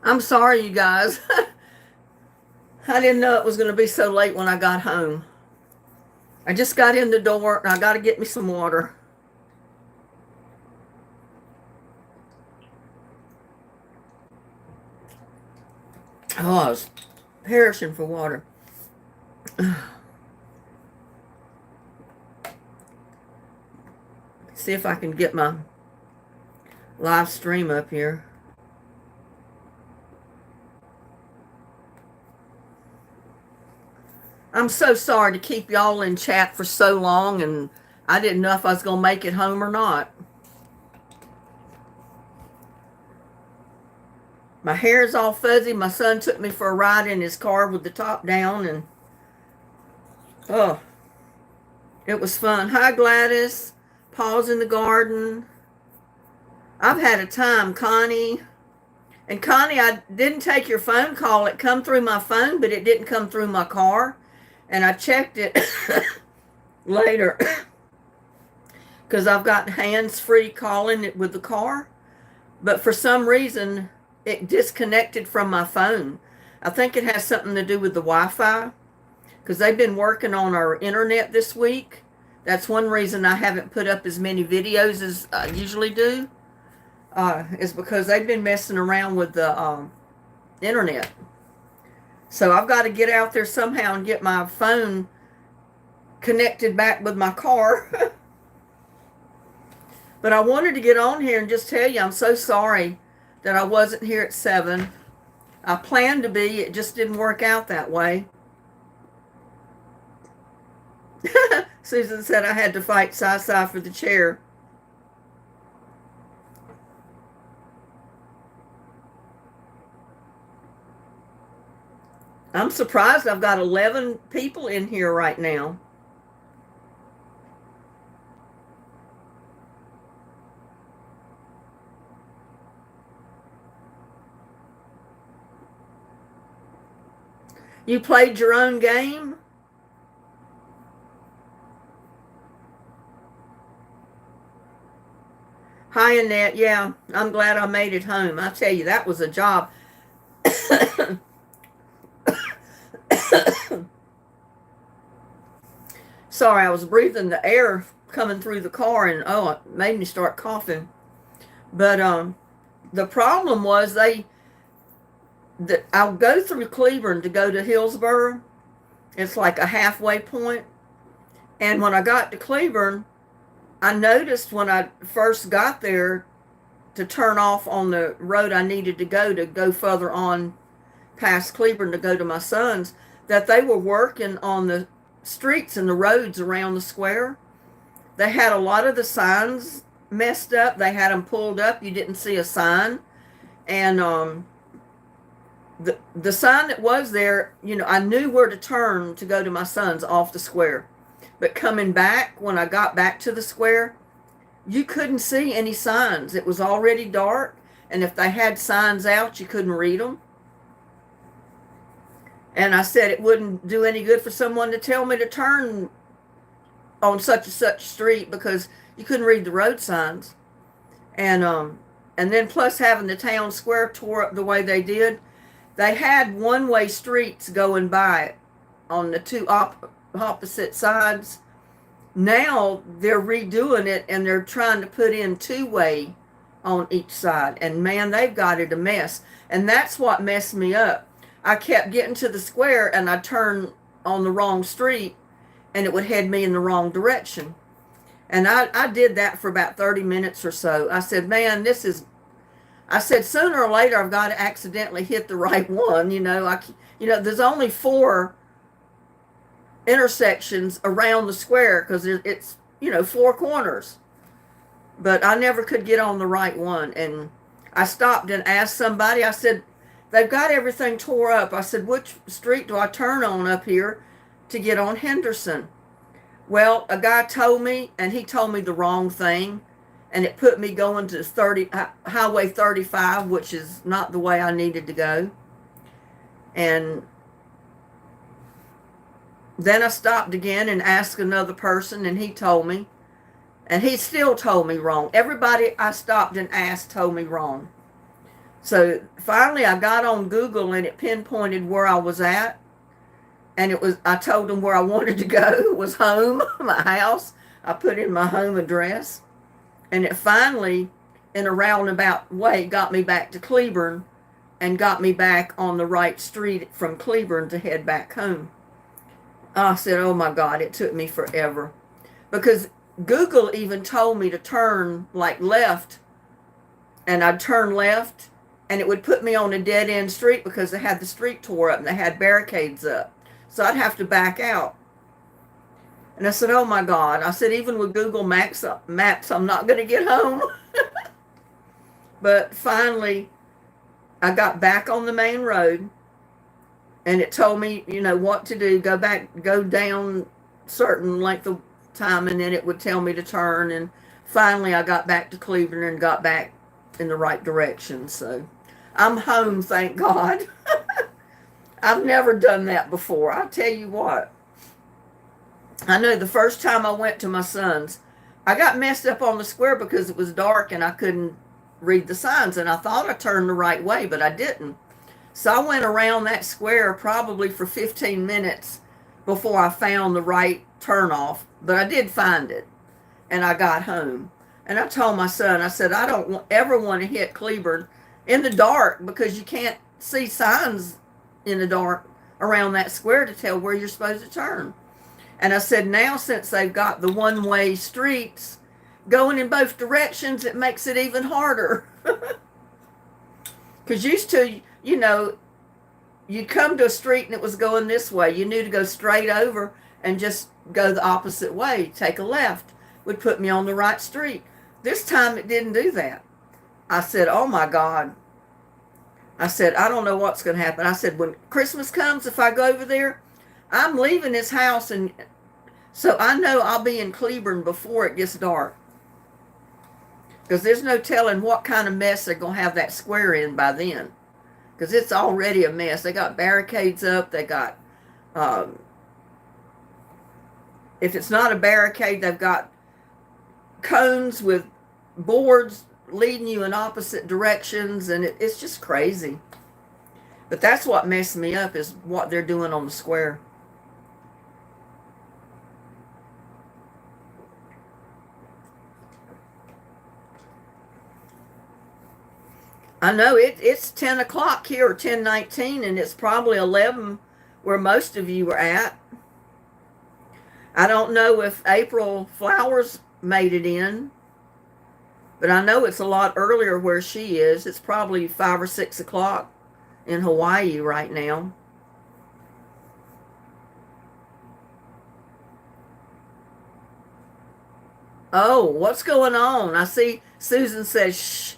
I'm sorry, you guys. I didn't know it was going to be so late when I got home. I just got in the door and I got to get me some water. Oh, I was perishing for water. See if I can get my live stream up here. I'm so sorry to keep y'all in chat for so long, and I didn't know if I was going to make it home or not. My hair is all fuzzy. My son took me for a ride in his car with the top down, and oh, it was fun. Hi, Gladys. Paul's in the garden. I've had a time, Connie. And Connie, I didn't take your phone call. It come through my phone, but it didn't come through my car. And I checked it later because I've got hands-free calling it with the car. But for some reason, it disconnected from my phone. I think it has something to do with the Wi-Fi because they've been working on our internet this week. That's one reason I haven't put up as many videos as I usually do, is because they've been messing around with the internet. So I've got to get out there somehow and get my phone connected back with my car. But I wanted to get on here and just tell you I'm so sorry that I wasn't here at 7. I planned to be. It just didn't work out that way. Susan said I had to fight Sai for the chair. I'm surprised I've got 11 people in here right now. You played your own game? Hi, Annette. Yeah, I'm glad I made it home. I tell you, that was a job. Sorry, I was breathing the air coming through the car, and oh, it made me start coughing. But the problem was I'll go through Cleburne to go to Hillsboro. It's like a halfway point. And when I got to Cleburne, I noticed when I first got there to turn off on the road I needed to go further on past Cleburne to go to my son's, that they were working on the streets and the roads around the square. They had a lot of the signs messed up. They had them pulled up. You didn't see a sign. And the sign that was there, I knew where to turn to go to my son's off the square. But coming back, when I got back to the square, you couldn't see any signs. It was already dark. And if they had signs out, you couldn't read them. And I said it wouldn't do any good for someone to tell me to turn on such and such street because you couldn't read the road signs. And then plus having the town square tore up the way they did, they had one-way streets going by on the two opposite sides. Now they're redoing it and they're trying to put in two-way on each side. And man, they've got it a mess. And that's what messed me up. I kept getting to the square and I turned on the wrong street and it would head me in the wrong direction. And I did that for about 30 minutes or so. I said, man, I said, sooner or later I've got to accidentally hit the right one. There's only 4 intersections around the square because it's 4 corners. But I never could get on the right one. And I stopped and asked somebody, I said, they've got everything tore up. I said, which street do I turn on up here to get on Henderson? Well, a guy told me, and he told me the wrong thing, and it put me going to Highway 35, which is not the way I needed to go. And then I stopped again and asked another person, and he told me, and he still told me wrong. Everybody I stopped and asked told me wrong. So finally I got on Google and it pinpointed where I was at. And I told them where I wanted to go. It was home, my house. I put in my home address. And it finally, in a roundabout way, got me back to Cleburne and got me back on the right street from Cleburne to head back home. I said, oh my God, it took me forever. Because Google even told me to turn like left, and I'd turn left, and it would put me on a dead end street because they had the street tore up and they had barricades up. So I'd have to back out. And I said, oh my God. I said, even with Google Maps, I'm not going to get home. But finally, I got back on the main road, and it told me, what to do. Go down certain length of time, and then it would tell me to turn. And finally, I got back to Cleveland and got back in the right direction. So I'm home, thank God. I've never done that before. I'll tell you what. I know the first time I went to my son's, I got messed up on the square because it was dark and I couldn't read the signs, and I thought I turned the right way, but I didn't. So I went around that square probably for 15 minutes before I found the right turnoff, but I did find it, and I got home. And I told my son, I said, I don't ever want to hit Cleburne in the dark because you can't see signs in the dark around that square to tell where you're supposed to turn. And I said, now since they've got the one-way streets going in both directions, it makes it even harder. Because used to, you'd come to a street and it was going this way. You knew to go straight over and just go the opposite way, take a left, would put me on the right street. This time it didn't do that. I said, oh my God. I said, I don't know what's going to happen. I said, when Christmas comes, if I go over there, I'm leaving this house, and so I know I'll be in Cleburne before it gets dark. Because there's no telling what kind of mess they're going to have that square in by then. Because it's already a mess. They got barricades up. They got, if it's not a barricade, they've got cones with boards leading you in opposite directions, and it's just crazy. But that's what messed me up, is what they're doing on the square. I know it's 10 o'clock here, or 10:19, and it's probably 11 where most of you are at. I don't know if April Flowers made it in, but I know it's a lot earlier where she is. It's probably 5 or 6 o'clock in Hawaii right now. Oh, what's going on? I see Susan says, shh.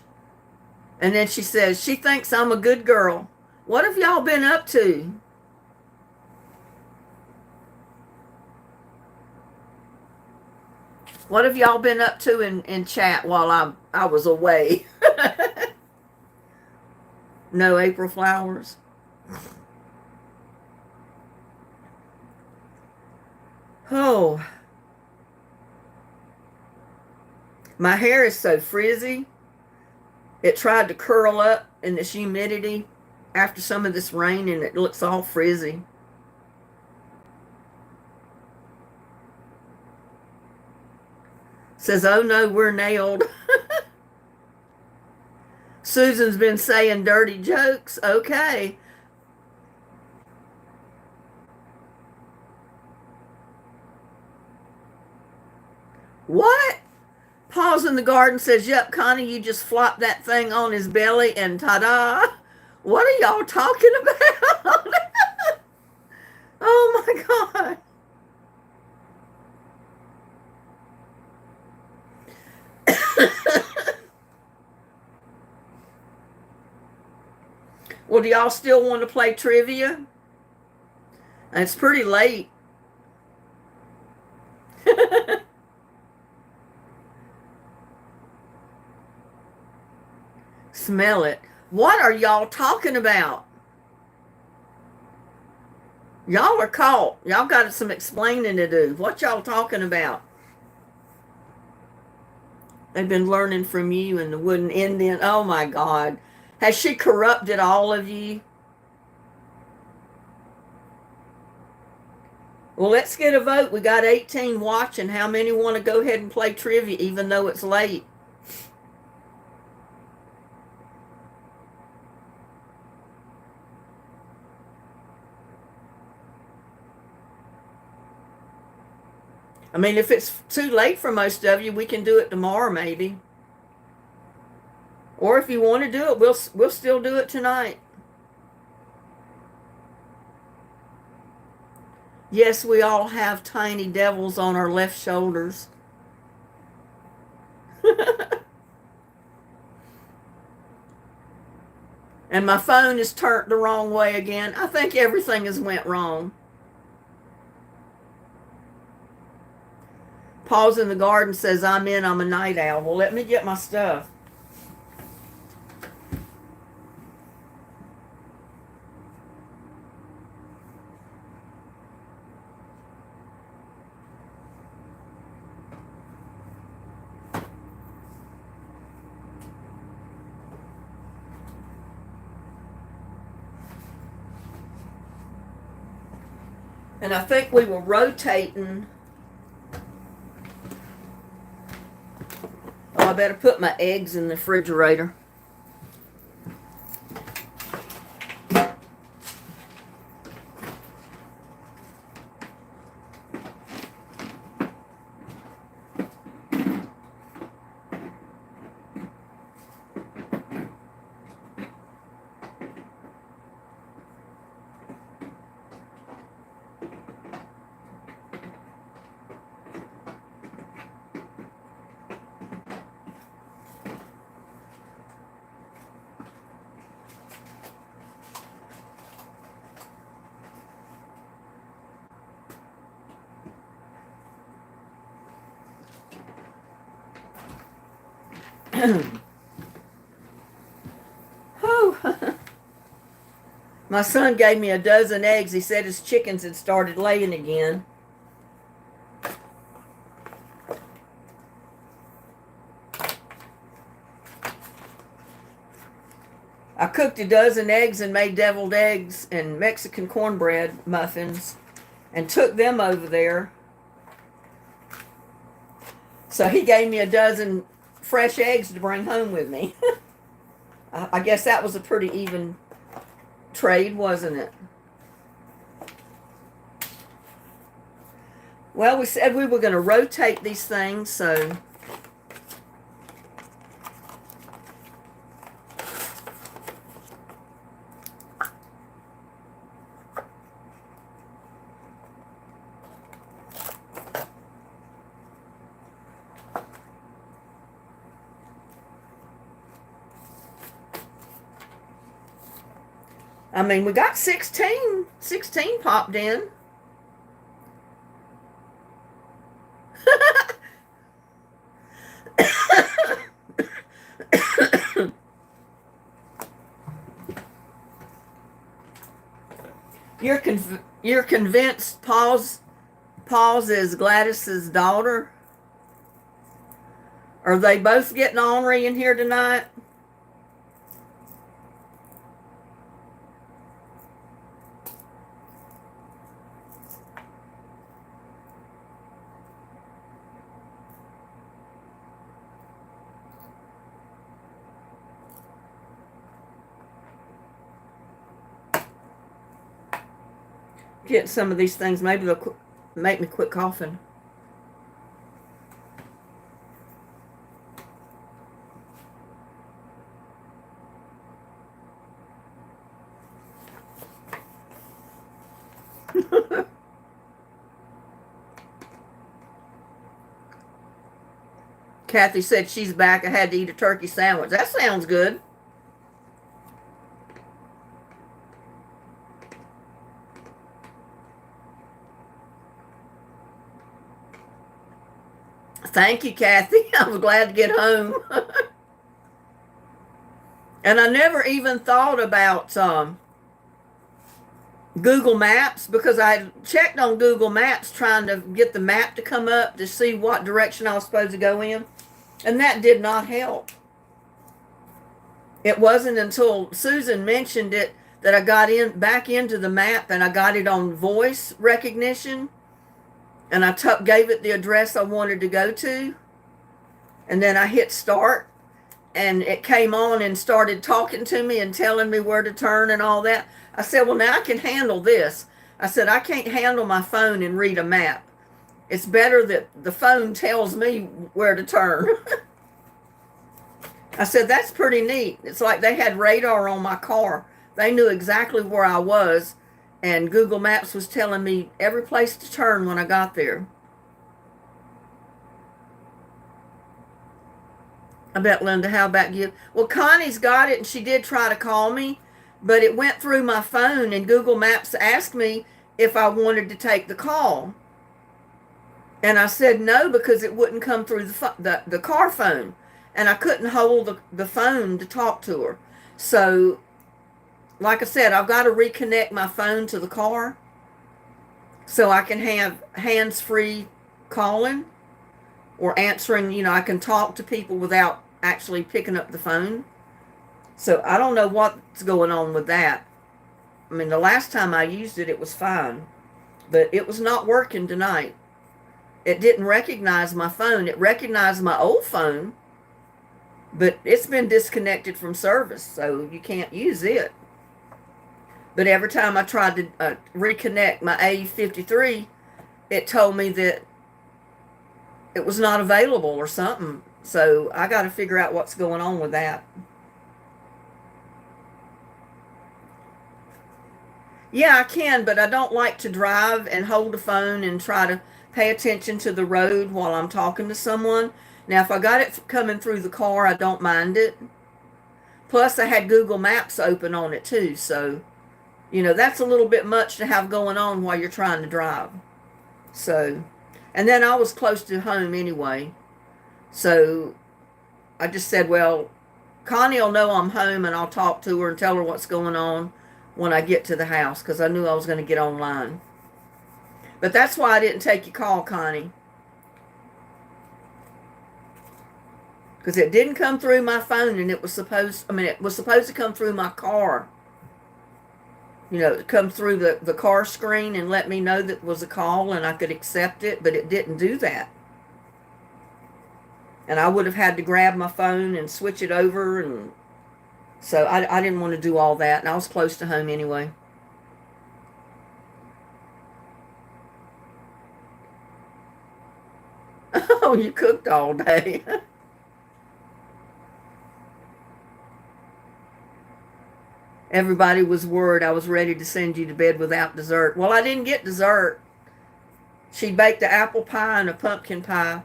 And then she says, she thinks I'm a good girl. What have y'all been up to? What have y'all been up to in chat while I was away? No April Flowers. Oh. My hair is so frizzy. It tried to curl up in this humidity after some of this rain, and it looks all frizzy. Says, oh no, we're nailed. Susan's been saying dirty jokes. Okay. What? Paws in the Garden says, yep, Connie, you just flopped that thing on his belly and ta-da. What are y'all talking about? Oh my God. Well, do y'all still want to play trivia? It's pretty late. Smell it. What are y'all talking about? Y'all are caught. Y'all got some explaining to do. What y'all talking about? They've been learning from you and the wooden Indian. Oh my God. Has she corrupted all of you? Well, let's get a vote. We got 18 watching. How many want to go ahead and play trivia even though it's late? I mean, if it's too late for most of you, we can do it tomorrow maybe. Or if you want to do it, we'll still do it tonight. Yes, we all have tiny devils on our left shoulders. And my phone is turned the wrong way again. I think everything has went wrong. Paul's in the garden says, I'm a night owl. Well, let me get my stuff. And I think we were rotating. Oh, I better put my eggs in the refrigerator. My son gave me a dozen eggs. He said his chickens had started laying again. I cooked a dozen eggs and made deviled eggs and Mexican cornbread muffins and took them over there. So he gave me a dozen fresh eggs to bring home with me. I guess that was a pretty even trade, wasn't it? Well, we said we were going to rotate these things, so I mean, we got 16 popped in. You're convinced Paul's is Gladys's daughter? Are they both getting ornery in here tonight? Get some of these things. Maybe they'll make me quit coughing. Kathy said she's back. I had to eat a turkey sandwich. That sounds good. Thank you, Kathy. I was glad to get home. And I never even thought about Google Maps, because I checked on Google Maps trying to get the map to come up to see what direction I was supposed to go in. And that did not help. It wasn't until Susan mentioned it that I got back into the map, and I got it on voice recognition, and I gave it the address I wanted to go to, and then I hit start, and it came on and started talking to me and telling me where to turn and all that. I said, well, now I can handle this. I said, I can't handle my phone and read a map. It's better that the phone tells me where to turn. I said, that's pretty neat. It's like they had radar on my car. They knew exactly where I was, and Google Maps was telling me every place to turn when I got there. I bet, Linda, how about you? Well, Connie's got it, and she did try to call me, but it went through my phone, and Google Maps asked me if I wanted to take the call. And I said no, because it wouldn't come through the car phone, and I couldn't hold the phone to talk to her. So, like I said, I've got to reconnect my phone to the car so I can have hands-free calling or answering. You know, I can talk to people without actually picking up the phone. So I don't know what's going on with that. I mean, the last time I used it, it was fine, but it was not working tonight. It didn't recognize my phone. It recognized my old phone, but it's been disconnected from service, so you can't use it. But every time I tried to reconnect my A53, it told me that it was not available or something. So I got to figure out what's going on with that. Yeah, I can, but I don't like to drive and hold the phone and try to pay attention to the road while I'm talking to someone. Now, if I got it coming through the car, I don't mind it. Plus, I had Google Maps open on it too, so, you know, that's a little bit much to have going on while you're trying to drive. So, and then I was close to home anyway. So, I just said, well, Connie will know I'm home, and I'll talk to her and tell her what's going on when I get to the house, because I knew I was going to get online. But that's why I didn't take your call, Connie. Because it didn't come through my phone, and it was supposed to come through my car. You know, come through the car screen and let me know that it was a call and I could accept it, but it didn't do that. And I would have had to grab my phone and switch it over, and so I didn't want to do all that, and I was close to home anyway. Oh, you cooked all day. Everybody was worried I was ready to send you to bed without dessert. Well, I didn't get dessert. She baked an apple pie and a pumpkin pie.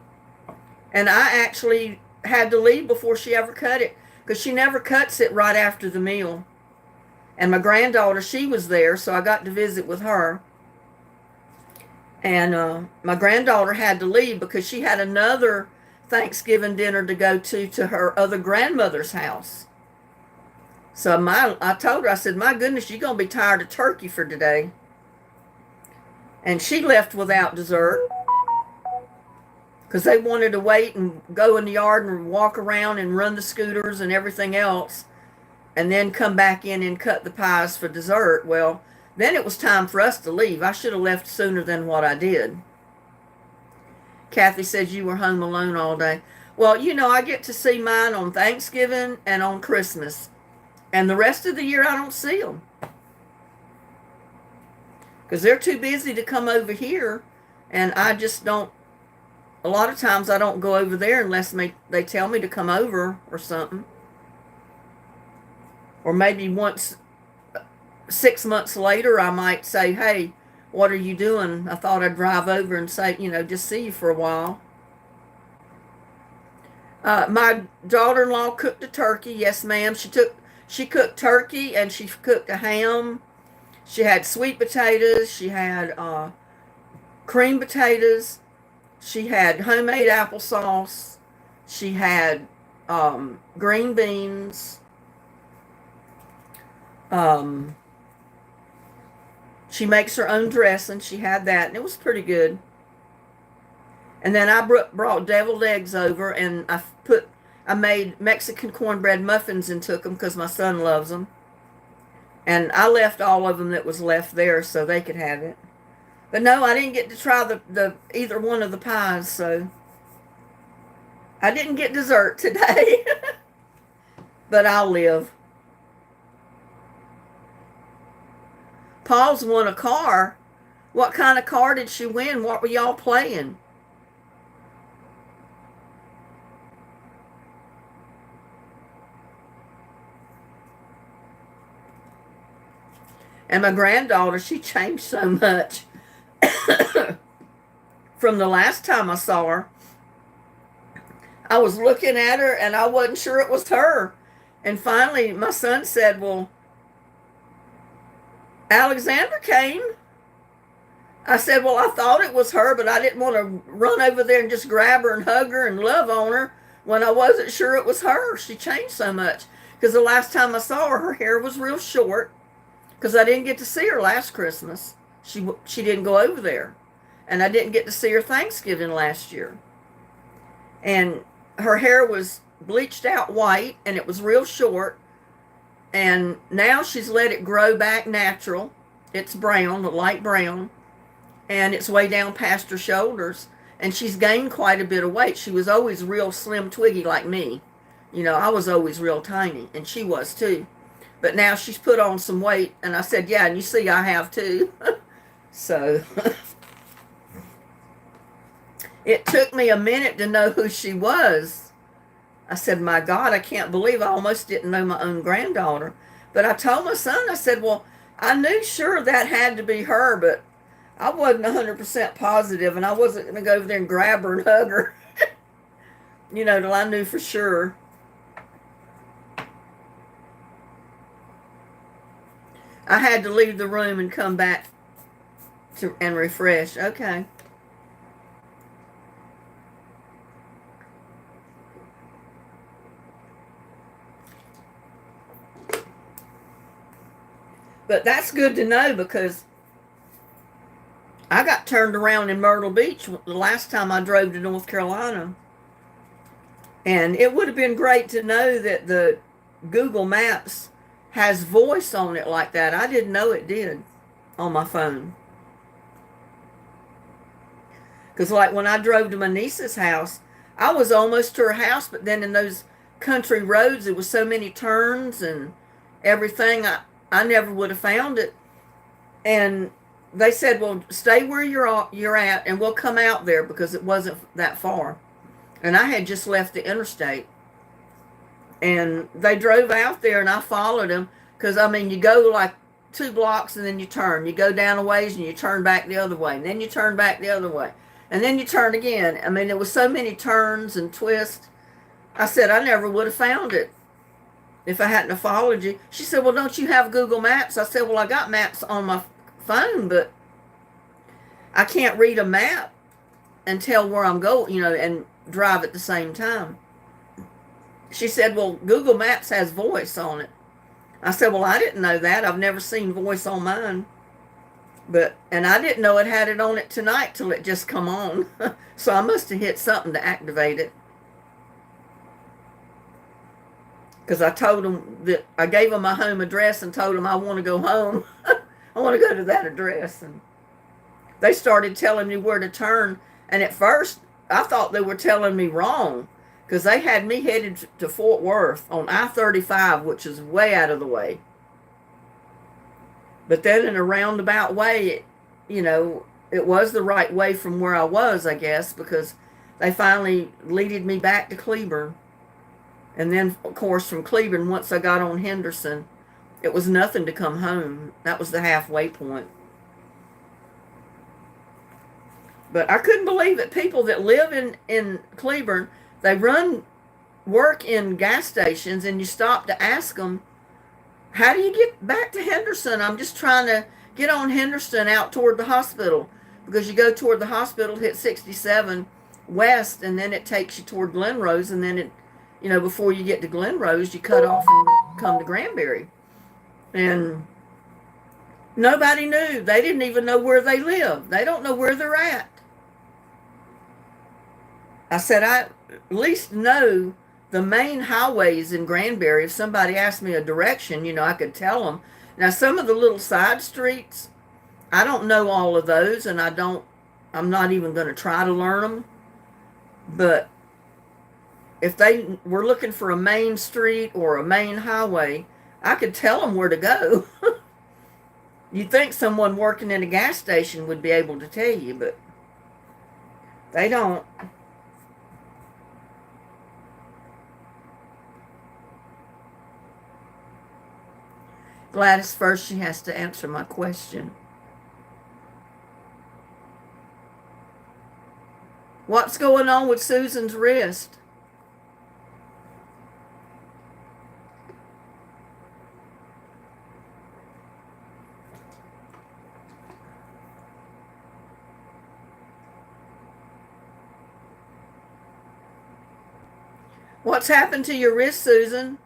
And I actually had to leave before she ever cut it, because she never cuts it right after the meal. And my granddaughter, she was there, so I got to visit with her. And my granddaughter had to leave because she had another Thanksgiving dinner to go to her other grandmother's house. So I told her, I said, my goodness, you're going to be tired of turkey for today. And she left without dessert because they wanted to wait and go in the yard and walk around and run the scooters and everything else, and then come back in and cut the pies for dessert. Well, then it was time for us to leave. I should have left sooner than what I did. Kathy says you were home alone all day. Well, you know, I get to see mine on Thanksgiving and on Christmas. And the rest of the year, I don't see them. Because they're too busy to come over here. And I just don't, a lot of times I don't go over there unless they tell me to come over or something. Or maybe once, 6 months later, I might say, hey, what are you doing? I thought I'd drive over and say, you know, just see you for a while. My daughter-in-law cooked a turkey. Yes, ma'am. She cooked turkey, and she cooked a ham. She had sweet potatoes. She had cream potatoes. She had homemade applesauce. She had green beans. She makes her own dressing. She had that, and it was pretty good. And then I brought deviled eggs over, and I put I made Mexican cornbread muffins and took them because my son loves them. And I left all of them that was left there so they could have it. But no, I didn't get to try the either one of the pies, so I didn't get dessert today. But I'll live. Paul's won a car. What kind of car did she win? What were y'all playing? And my granddaughter, she changed so much from the last time I saw her. I was looking at her and I wasn't sure it was her. And finally, my son said, well, Alexandra came. I said, well, I thought it was her, but I didn't want to run over there and just grab her and hug her and love on her when I wasn't sure it was her. She changed so much. Because the last time I saw her, her hair was real short. Because I didn't get to see her last Christmas. She didn't go over there. And I didn't get to see her Thanksgiving last year. And her hair was bleached out white, and it was real short. And now she's let it grow back natural. It's brown, a light brown. And it's way down past her shoulders. And she's gained quite a bit of weight. She was always real slim twiggy like me. You know, I was always real tiny, and she was too. But now she's put on some weight, and I said, yeah, and you see I have too. So it took me a minute to know who she was. I said, my God, I can't believe I almost didn't know my own granddaughter. But I told my son, I said, well, I knew sure that had to be her, but I wasn't 100% positive, and I wasn't going to go over there and grab her and hug her, you know, till I knew for sure. I had to leave the room and come back and refresh. Okay. But that's good to know because I got turned around in Myrtle Beach the last time I drove to North Carolina. And it would have been great to know that the Google Maps has voice on it like that. I didn't know it did on my phone. Because like when I drove to my niece's house, I was almost to her house, but then in those country roads, there was so many turns and everything, I never would have found it. And they said, well, stay where you're at, and we'll come out there because it wasn't that far. And I had just left the interstate. And they drove out there, and I followed them because, I mean, you go like 2 blocks, and then you turn. You go down a ways, and you turn back the other way. And then you turn back the other way. And then you turn again. I mean, there was so many turns and twists. I said, I never would have found it if I hadn't have followed you. She said, well, don't you have Google Maps? I said, well, I got maps on my phone, but I can't read a map and tell where I'm going, you know, and drive at the same time. She said, well, Google Maps has voice on it. I said, well, I didn't know that. I've never seen voice on mine. And I didn't know it had it on it tonight till it just come on. So I must have hit something to activate it. Because I told them that I gave them my home address and told them I want to go home. I want to go to that address. And they started telling me where to turn. And at first, I thought they were telling me wrong. Because they had me headed to Fort Worth on I-35, which is way out of the way. But then in a roundabout way, it was the right way from where I was, I guess, because they finally leaded me back to Cleburne. And then, of course, from Cleburne, once I got on Henderson, it was nothing to come home. That was the halfway point. But I couldn't believe it. People that live in Cleburne, they work in gas stations, and you stop to ask them, how do you get back to Henderson? I'm just trying to get on Henderson out toward the hospital. Because you go toward the hospital, hit 67 west, and then it takes you toward Glenrose, and then before you get to Glenrose, you cut off and come to Granbury. And nobody knew. They didn't even know where they live. They don't know where they're at. I said, I at least know the main highways in Granbury, if somebody asked me a direction, I could tell them. Now, some of the little side streets, I don't know all of those, and I'm not even going to try to learn them. But if they were looking for a main street or a main highway, I could tell them where to go. You'd think someone working in a gas station would be able to tell you, but they don't. Gladys, first she has to answer my question. What's going on with Susan's wrist? What's happened to your wrist, Susan?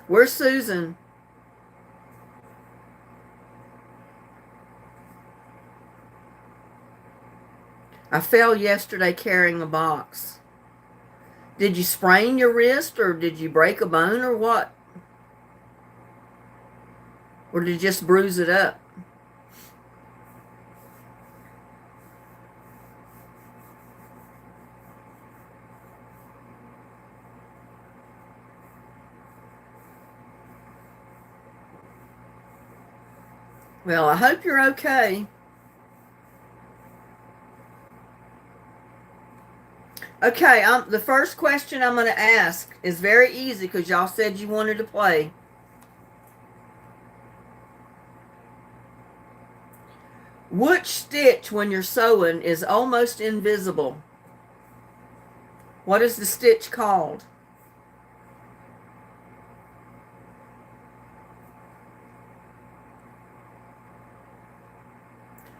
Where's Susan? I fell yesterday carrying a box. Did you sprain your wrist, or did you break a bone, or what? Or did you just bruise it up? Well, I hope you're okay. Okay, the first question I'm going to ask is very easy because y'all said you wanted to play. Which stitch when you're sewing is almost invisible? What is the stitch called?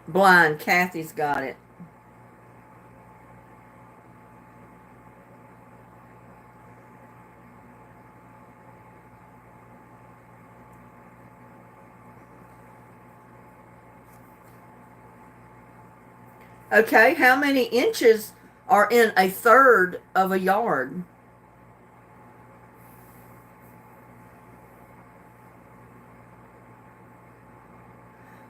Blind. Kathy's got it. Okay, how many inches are in a third of a yard?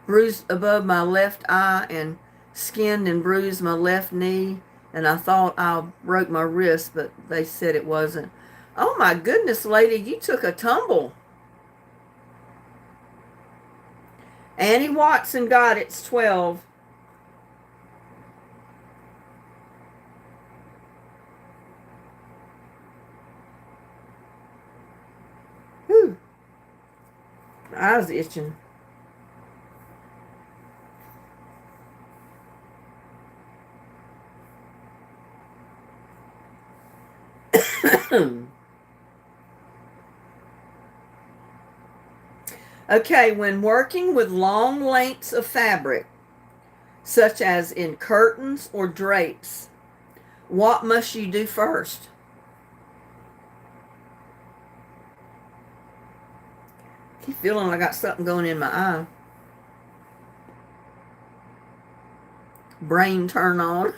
Bruised above my left eye and skinned and bruised my left knee, and I thought I broke my wrist, but they said it wasn't. Oh my goodness, lady, you took a tumble. Annie Watson got it. It's 12. Whew. My eyes itching. Okay, when working with long lengths of fabric, such as in curtains or drapes, what must you do first? I keep feeling I got something going in my eye. Brain turn on.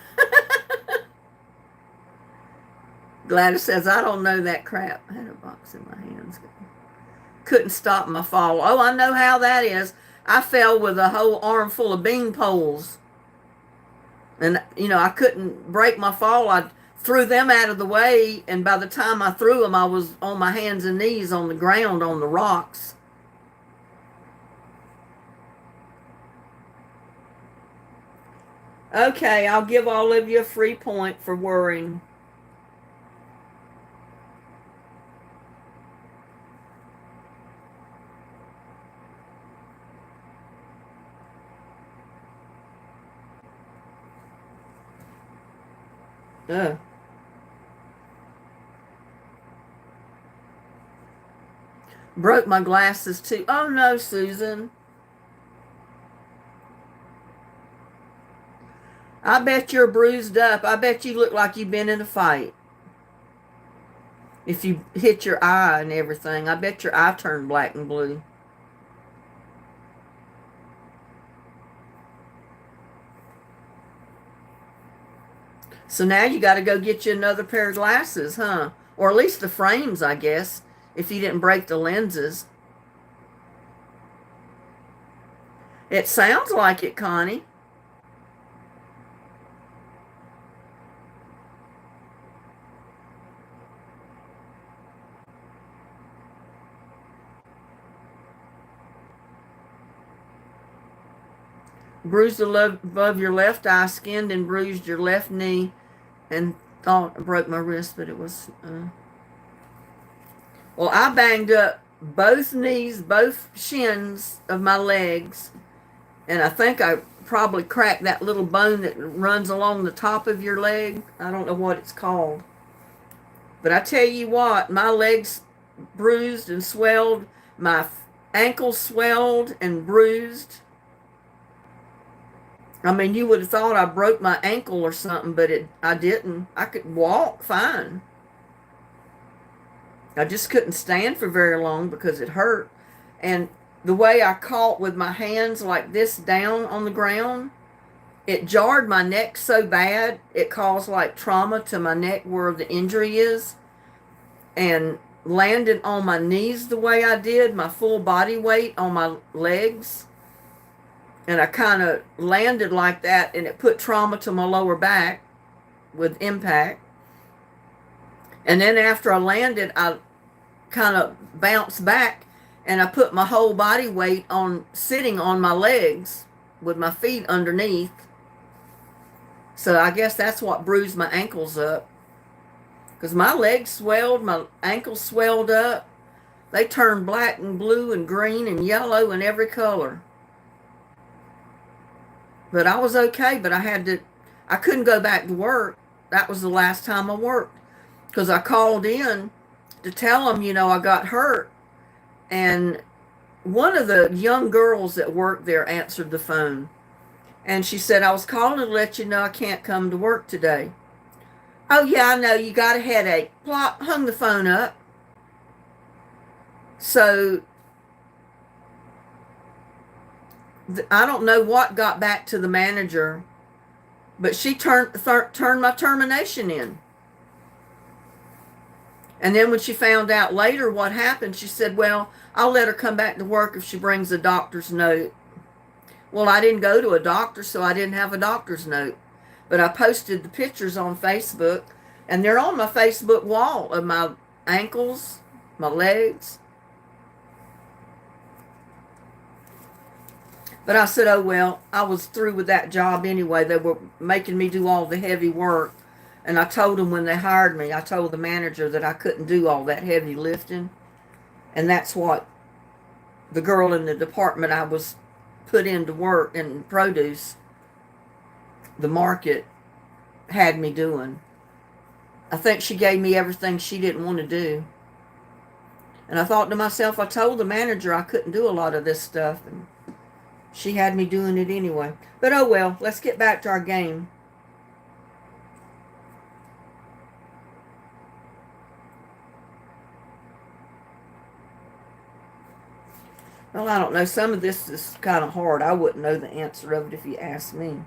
Gladys says, I don't know that crap. I had a box in my hands. Couldn't stop my fall. Oh, I know how that is. I fell with a whole armful of bean poles. And, I couldn't break my fall. I threw them out of the way, and by the time I threw them, I was on my hands and knees on the ground on the rocks. Okay, I'll give all of you a free point for worrying. Ugh. Broke my glasses too. Oh no, Susan. I bet you're bruised up. I bet you look like you've been in a fight. If you hit your eye and everything, I bet your eye turned black and blue. So now you got to go get you another pair of glasses, huh? Or at least the frames, I guess, if you didn't break the lenses. It sounds like it, Connie. Bruised above your left eye, skinned and bruised your left knee, and thought I broke my wrist, but it was. Well, I banged up both knees, both shins of my legs, and I think I probably cracked that little bone that runs along the top of your leg. I don't know what it's called. But I tell you what, my legs bruised and swelled, my ankles swelled and bruised. I mean, you would have thought I broke my ankle or something, but I didn't. I could walk fine. I just couldn't stand for very long because it hurt. And the way I caught with my hands like this down on the ground, it jarred my neck so bad, it caused like trauma to my neck where the injury is, and landed on my knees the way I did, my full body weight on my legs. And I kind of landed like that, and it put trauma to my lower back with impact. And then after I landed, I kind of bounced back, and I put my whole body weight on sitting on my legs with my feet underneath. So I guess that's what bruised my ankles up. Because my legs swelled, my ankles swelled up. They turned black and blue and green and yellow and every color. But I was okay, but I couldn't go back to work. That was the last time I worked. Because I called in to tell them, I got hurt. And one of the young girls that worked there answered the phone. And she said, I was calling to let you know I can't come to work today. Oh, yeah, I know, you got a headache. Plop, hung the phone up. So I don't know what got back to the manager, but she turned my termination in. And then when she found out later what happened, she said, well, I'll let her come back to work if she brings a doctor's note. Well, I didn't go to a doctor, so I didn't have a doctor's note. But I posted the pictures on Facebook, and they're on my Facebook wall of my ankles, my legs. But I said, oh, well, I was through with that job anyway. They were making me do all the heavy work. And I told them when they hired me, I told the manager that I couldn't do all that heavy lifting. And that's what the girl in the department I was put into work in produce, the market, had me doing. I think she gave me everything she didn't want to do. And I thought to myself, I told the manager I couldn't do a lot of this stuff. And she had me doing it anyway. But oh well, let's get back to our game. Well, I don't know. Some of this is kind of hard. I wouldn't know the answer of it if you asked me.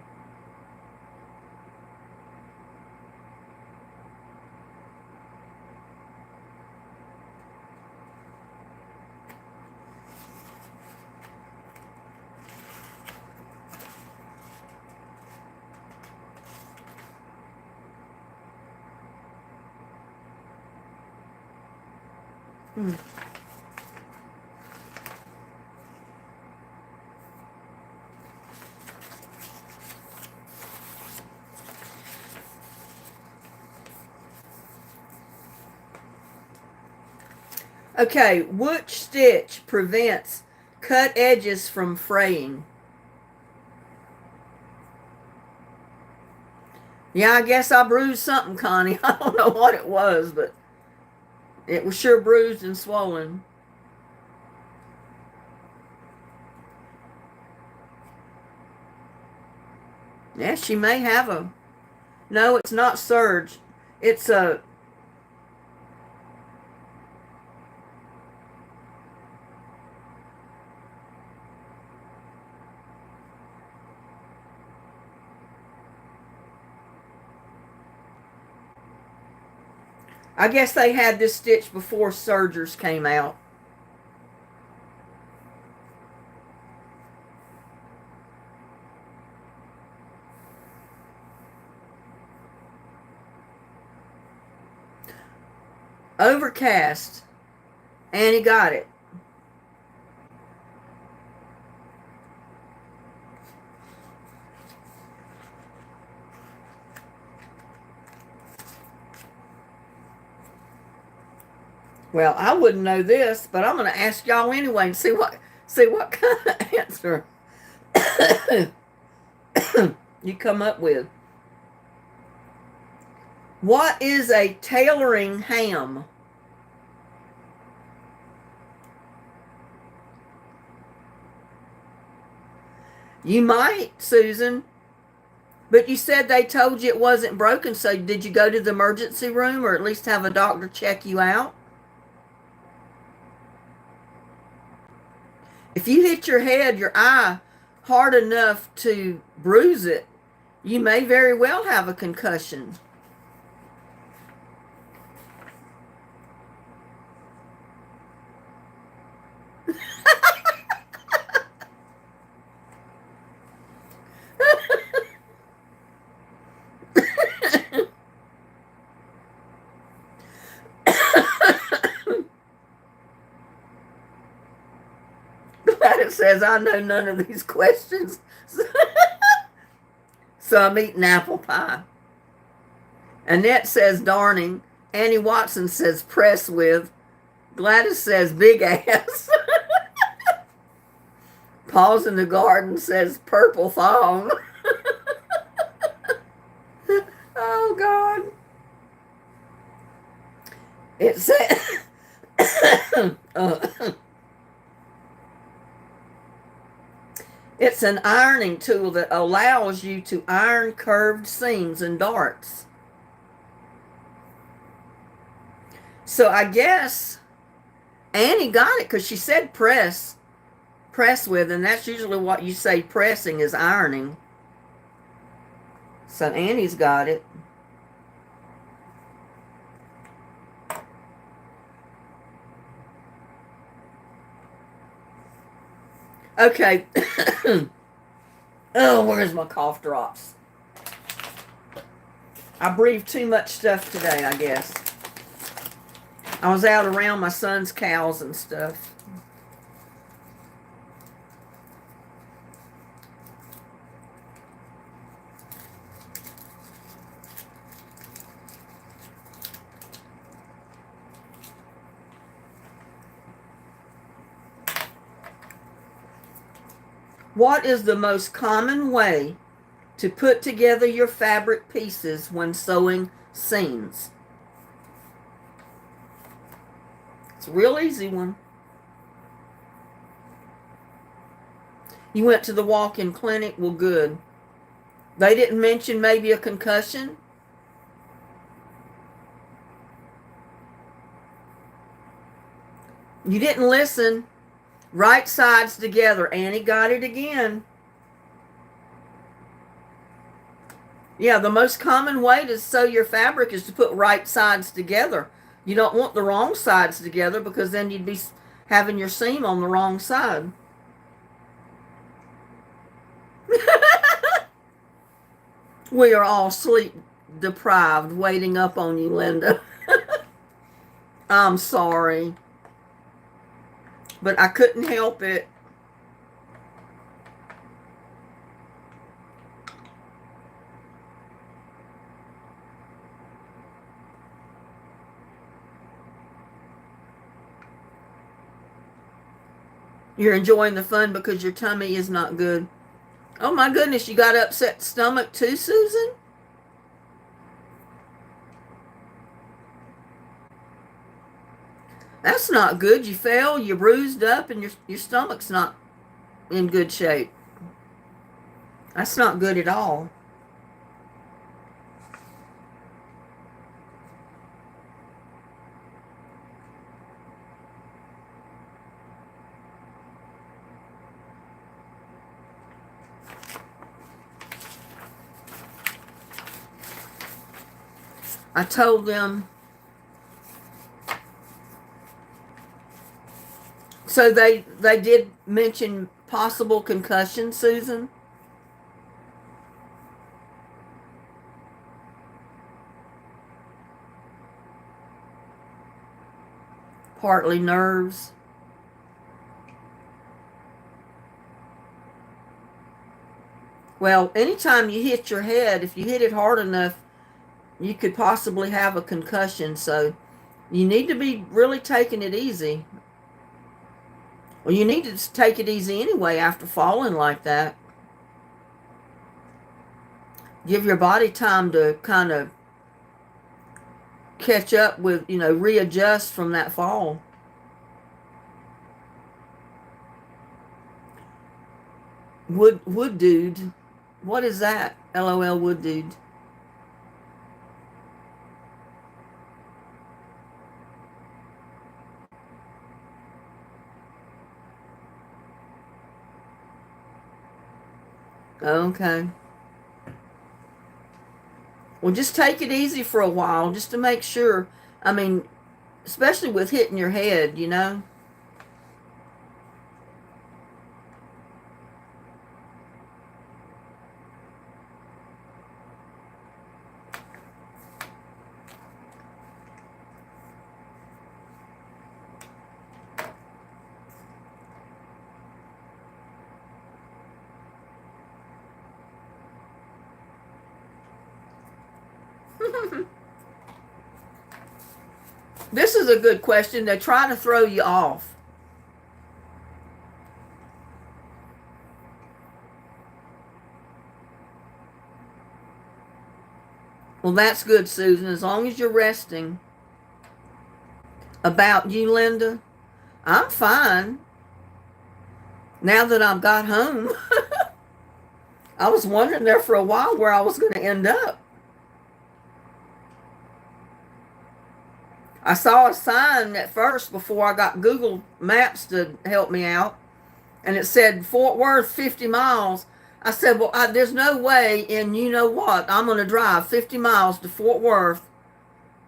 Okay, which stitch prevents cut edges from fraying? Yeah, I guess I bruised something, Connie. I don't know what it was, but it was sure bruised and swollen. Yeah, she may have a... No, it's not surge. It's a... I guess they had this stitch before surgers came out. Overcast. Annie got it. Well, I wouldn't know this, but I'm going to ask y'all anyway and see what kind of answer you come up with. What is a tailoring ham? You might, Susan, but you said they told you it wasn't broken, so did you go to the emergency room or at least have a doctor check you out? If you hit your head, your eye, hard enough to bruise it, you may very well have a concussion. It says, I know none of these questions. So I'm eating apple pie. Annette says, darning. Annie Watson says, press with. Gladys says, big ass. Paws in the Garden says, purple thong. Oh, God. It says... It's an ironing tool that allows you to iron curved seams and darts. So I guess Annie got it because she said press with, and that's usually what you say pressing is ironing. So Annie's got it. Okay. Oh, where's my cough drops? I breathed too much stuff today, I guess. I was out around my son's cows and stuff. What is the most common way to put together your fabric pieces when sewing seams? It's a real easy one. You went to the walk-in clinic? Well, good. They didn't mention maybe a concussion? You didn't listen. Right sides together. Annie got it again. Yeah, the most common way to sew your fabric is to put right sides together. You don't want the wrong sides together because then you'd be having your seam on the wrong side. We are all sleep deprived waiting up on you, Linda. I'm sorry. But I couldn't help it. You're enjoying the fun because your tummy is not good. Oh my goodness, you got upset stomach too, Susan? That's not good. You fell, you bruised up, and your stomach's not in good shape. That's not good at all. I told them, so they did mention possible concussion, Susan? Partly nerves. Well, anytime you hit your head, if you hit it hard enough, you could possibly have a concussion. So you need to be really taking it easy. Well, you need to take it easy anyway after falling like that. Give your body time to kind of catch up with, readjust from that fall. Wood dude. What is that? LOL, wood dude. Okay. Well, just take it easy for a while, just to make sure. I mean, especially with hitting your head, This is a good question. They try to throw you off. Well, that's good, Susan, as long as you're resting. About you, Linda? I'm fine. Now that I've got home. I was wondering there for a while where I was going to end up. I saw a sign at first before I got Google Maps to help me out, and it said Fort Worth 50 miles. I said, well, there's no way in you know what I'm going to drive 50 miles to Fort Worth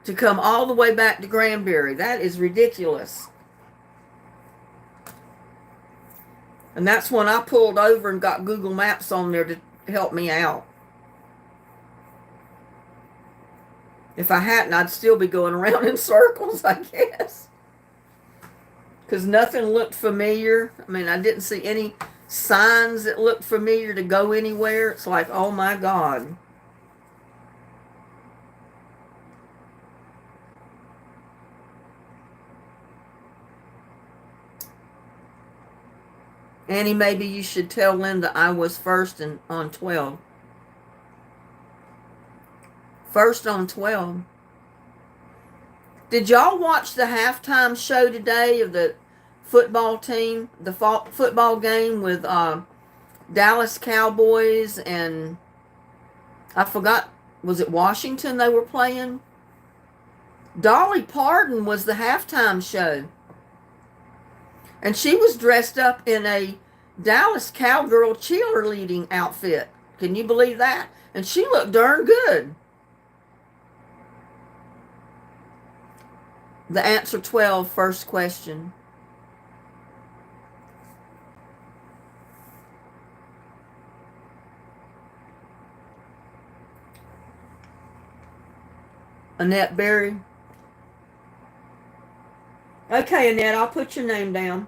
to come all the way back to Granbury. That is ridiculous. And that's when I pulled over and got Google Maps on there to help me out. If I hadn't, I'd still be going around in circles, I guess. Because nothing looked familiar. I mean, I didn't see any signs that looked familiar to go anywhere. It's like, oh my God. Annie, maybe you should tell Linda I was first on 12. First on 12. Did y'all watch the halftime show today of the football team, the football game with Dallas Cowboys and I forgot, was it Washington they were playing? Dolly Parton was the halftime show. And she was dressed up in a Dallas Cowgirl cheerleading outfit. Can you believe that? And she looked darn good. The answer 12, first question. Annette Berry. Okay, Annette, I'll put your name down.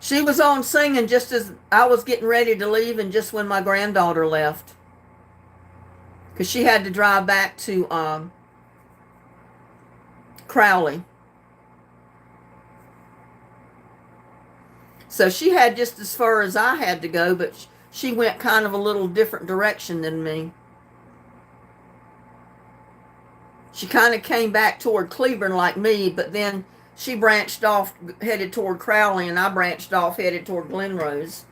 She was on singing just as I was getting ready to leave and just when my granddaughter left. Because she had to drive back to Crowley. So she had just as far as I had to go, but she went kind of a little different direction than me. She kind of came back toward Cleburne like me, but then she branched off, headed toward Crowley, and I branched off, headed toward Glenrose.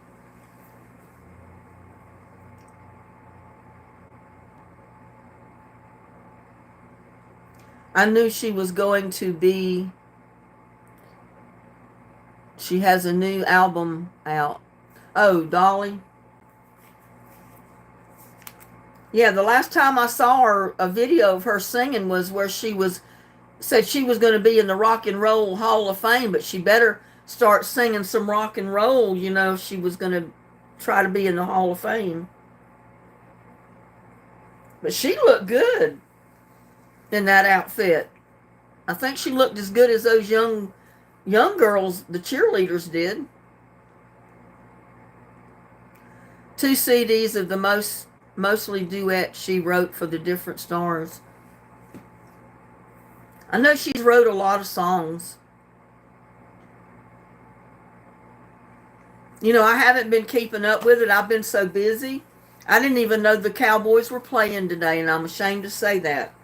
I knew she was going to be, she has a new album out. Oh, Dolly. Yeah, the last time I saw her, a video of her singing was where said she was going to be in the Rock and Roll Hall of Fame, but she better start singing some rock and roll, if she was going to try to be in the Hall of Fame. But she looked good in that outfit. I think she looked as good as those young girls, the cheerleaders, did. 2 CDs of the mostly duets she wrote for the different stars. I know she's wrote a lot of songs. I haven't been keeping up with it. I've been so busy. I didn't even know the Cowboys were playing today, and I'm ashamed to say that.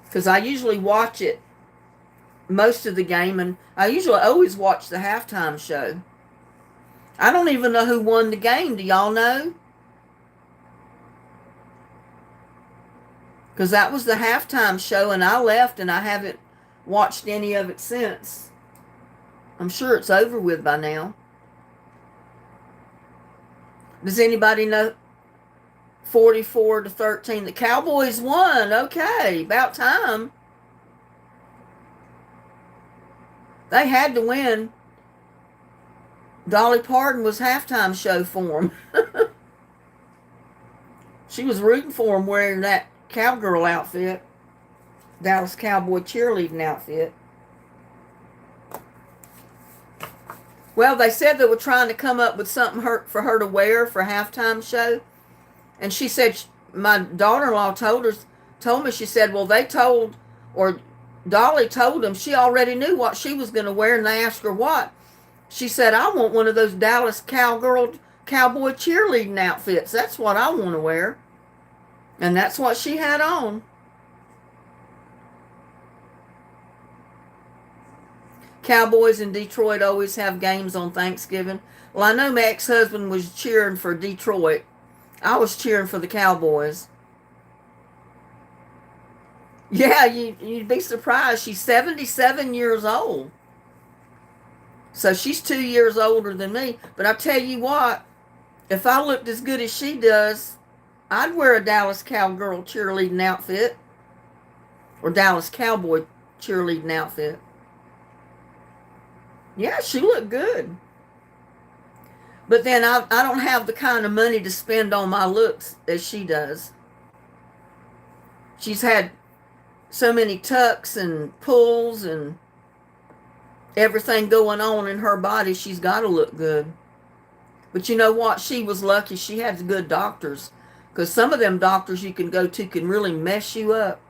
Because I usually watch it, most of the game, and I usually always watch the halftime show. I don't even know who won the game. Do y'all know? Because that was the halftime show, and I left, and I haven't watched any of it since. I'm sure it's over with by now. Does anybody know? 44-13. The Cowboys won. Okay, about time. They had to win. Dolly Parton was halftime show for them. She was rooting for them wearing that cowgirl outfit. Dallas Cowboy cheerleading outfit. Well, they said they were trying to come up with something for her to wear for halftime show. And she said, my daughter-in-law told me, she said, well, Dolly told them she already knew what she was going to wear, and they asked her what. She said, I want one of those Dallas cowboy cheerleading outfits. That's what I want to wear. And that's what she had on. Cowboys in Detroit always have games on Thanksgiving. Well, I know my ex-husband was cheering for Detroit. I was cheering for the Cowboys. Yeah, you'd be surprised. She's 77 years old. So she's 2 years older than me. But I tell you what, if I looked as good as she does, I'd wear a Dallas Cowgirl cheerleading outfit. Or Dallas Cowboy cheerleading outfit. Yeah, she looked good. But then I don't have the kind of money to spend on my looks as she does. She's had so many tucks and pulls and everything going on in her body. She's got to look good. But you know what? She was lucky she had good doctors. Because some of them doctors you can go to can really mess you up.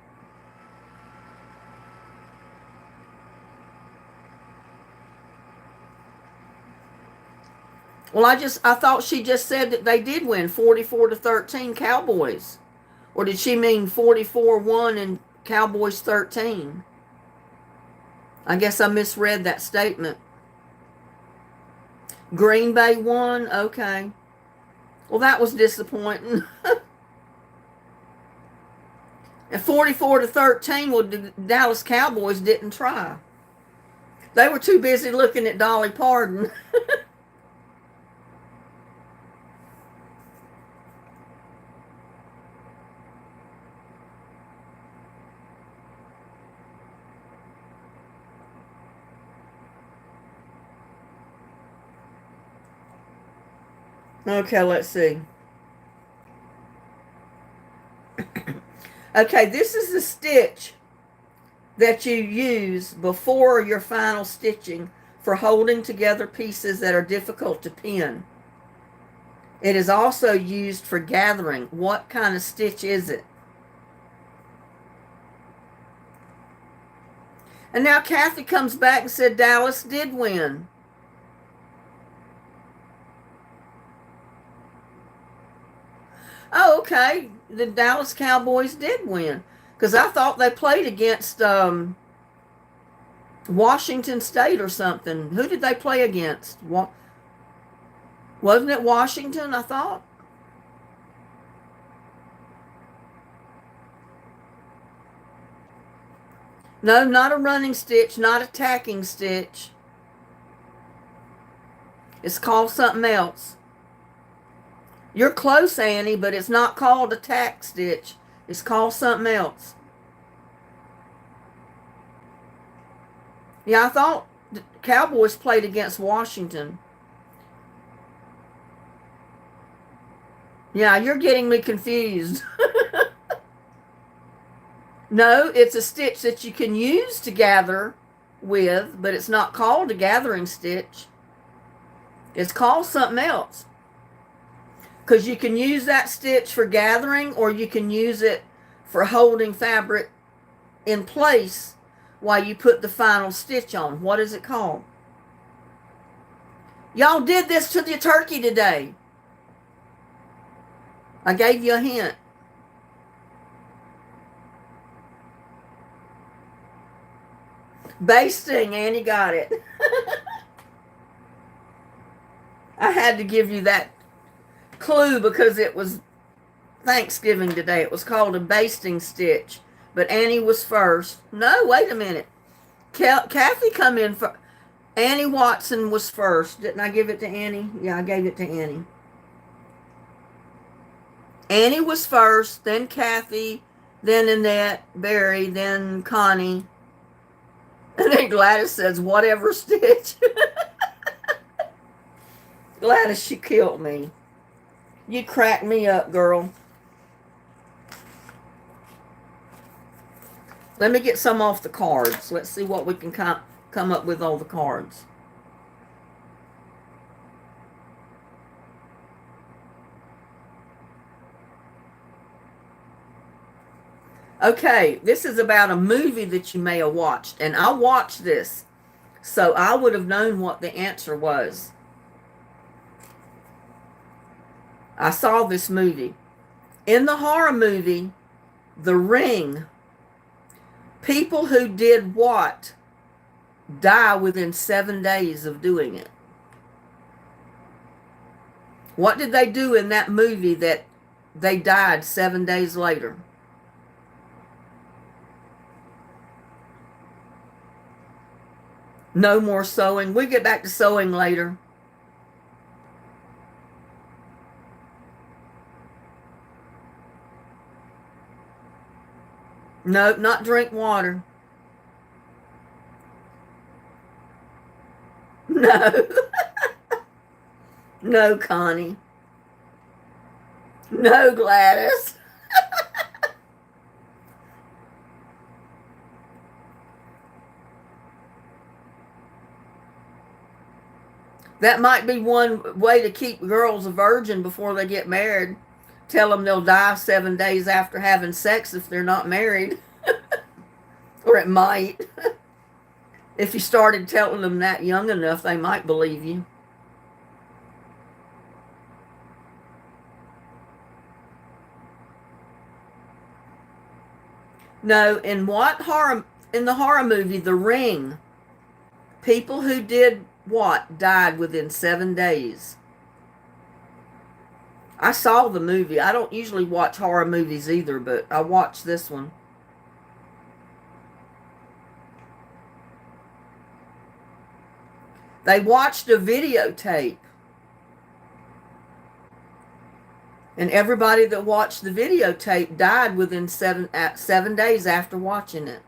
Well, I thought she just said that they did win 44-13 Cowboys. Or did she mean 44-1 and Cowboys 13? I guess I misread that statement. Green Bay won? Okay. Well, that was disappointing. And 44-13, well, the Dallas Cowboys didn't try. They were too busy looking at Dolly Parton. Okay, let's see. Okay, this is the stitch that you use before your final stitching for holding together pieces that are difficult to pin. It is also used for gathering. What kind of stitch is it? And now Kathy comes back and said Dallas did win. Oh, okay. The Dallas Cowboys did win. Because I thought they played against Washington State or something. Who did they play against? Wasn't it Washington, I thought? No, not a running stitch, not a tacking stitch. It's called something else. You're close, Annie, but it's not called a tack stitch. It's called something else. Yeah, I thought the Cowboys played against Washington. Yeah, you're getting me confused. No, it's a stitch that you can use to gather with, but it's not called a gathering stitch. It's called something else. Because you can use that stitch for gathering, or you can use it for holding fabric in place while you put the final stitch on. What is it called? Y'all did this to the turkey today. I gave you a hint. Basting, Annie got it. I had to give you that clue because it was Thanksgiving today. It was called a basting stitch, but Annie was first. No, wait a minute. Kathy come in for Annie Watson was first. Didn't I give it to Annie? Yeah, I gave it to Annie. Annie was first, then Kathy, then Annette, Barry, then Connie. And then Gladys says, whatever stitch. Gladys, you killed me. You cracked me up, girl. Let me get some off the cards. Let's see what we can come up with on the cards. Okay, this is about a movie that you may have watched, and I watched this, so I would have known what the answer was. I saw this movie. In the horror movie, The Ring, people who did what die within 7 days of doing it. What did they do in that movie that they died 7 days later? No more sewing. We get back to sewing later. No, not drink water. No. No, Connie. No, Gladys. That might be one way to keep girls a virgin before they get married. Tell them they'll die 7 days after having sex if they're not married. Or it might. If you started telling them that young enough, they might believe you. No, in the horror movie, The Ring, people who did what died within 7 days. I saw the movie. I don't usually watch horror movies either, but I watched this one. They watched a videotape. And everybody that watched the videotape died within 7 days after watching it.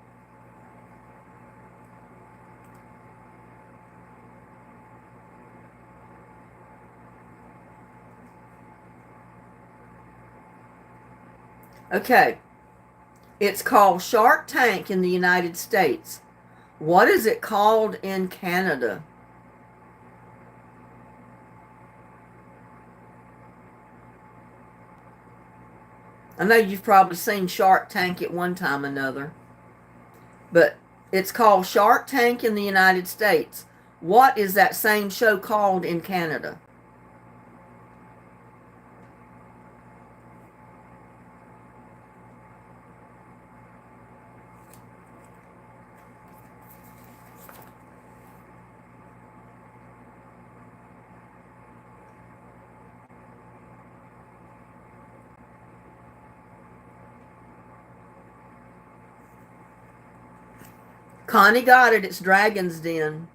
Okay. It's called Shark Tank in the United States. What is it called in Canada? I know you've probably seen Shark Tank at one time or another, but it's called Shark Tank in the United States. What is that same show called in Canada? Connie got it. It's Dragon's Den.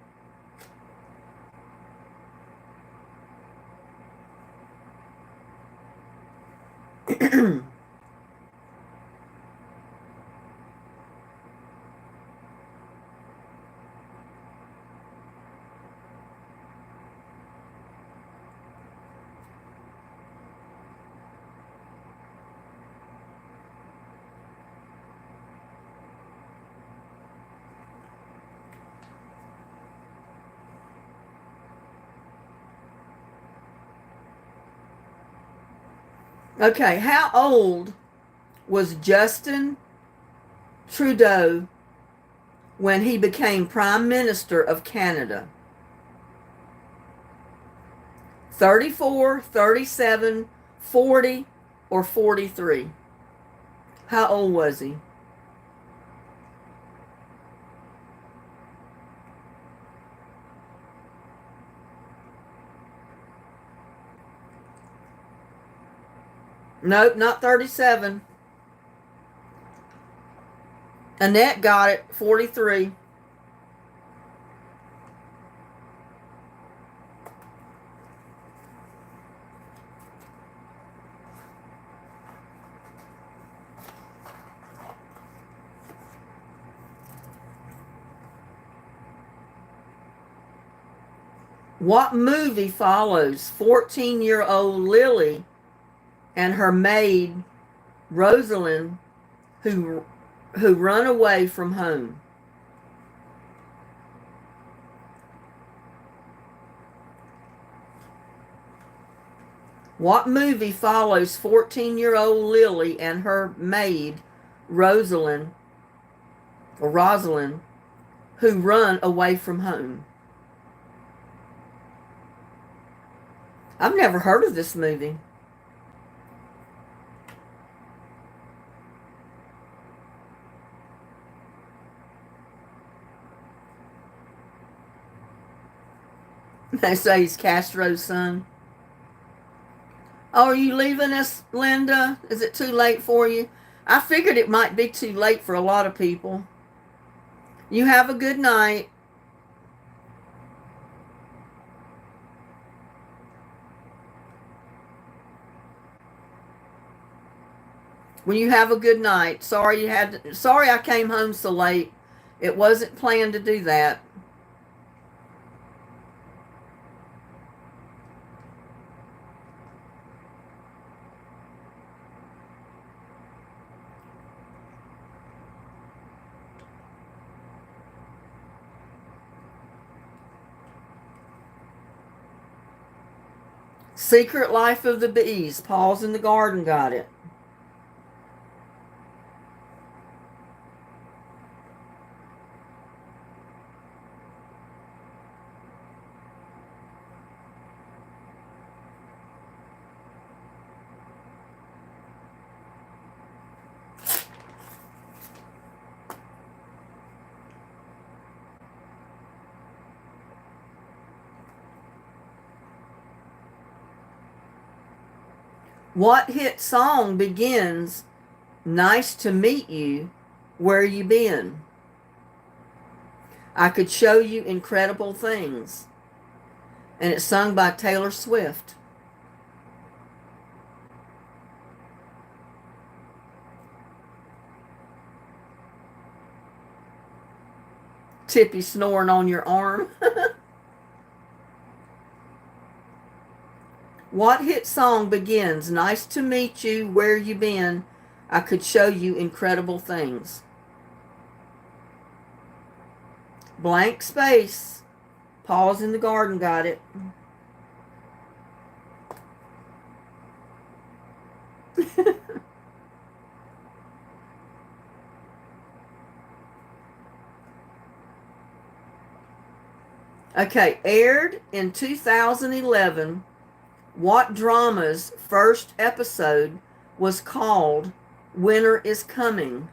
Okay, how old was Justin Trudeau when he became Prime Minister of Canada? 34, 37, 40, or 43? How old was he? Nope, not 37. Annette got it, 43. What movie follows 14-year-old Lily and her maid Rosalind who run away from home? What movie follows 14-year-old Lily and her maid Rosalind who run away from home? I've never heard of this movie. They say he's Castro's son. Oh, are you leaving us, Linda? Is it too late for you? I figured it might be too late for a lot of people. You have a good night. Well, you have a good night. Sorry I came home so late. It wasn't planned to do that. Secret Life of the Bees. Paws in the Garden got it. What hit song begins, "Nice to meet you, where you been? I could show you incredible things." And it's sung by Taylor Swift. Tippy snoring on your arm. What hit song begins, "Nice to meet you, where you been? I could show you incredible things"? Blank space. Paws in the Garden got it. Okay, aired in 2011. What drama's first episode was called "Winter is Coming"?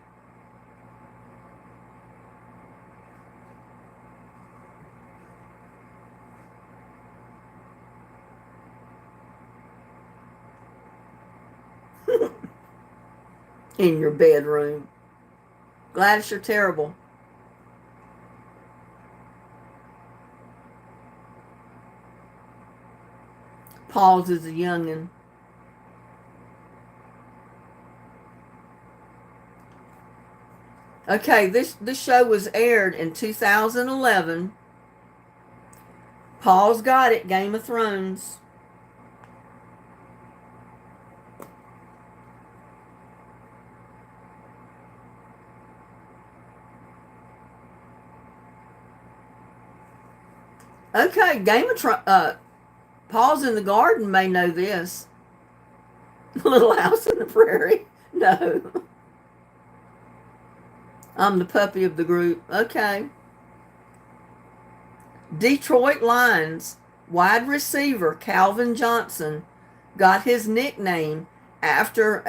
In your bedroom. Gladys, you're terrible. Paul's is a youngin'. Okay, this show was aired in 2011. Paul's got it, Game of Thrones. Okay, Paul's in the Garden may know this. Little House on the Prairie. No. I'm the puppy of the group. Okay. Detroit Lions wide receiver Calvin Johnson got his nickname after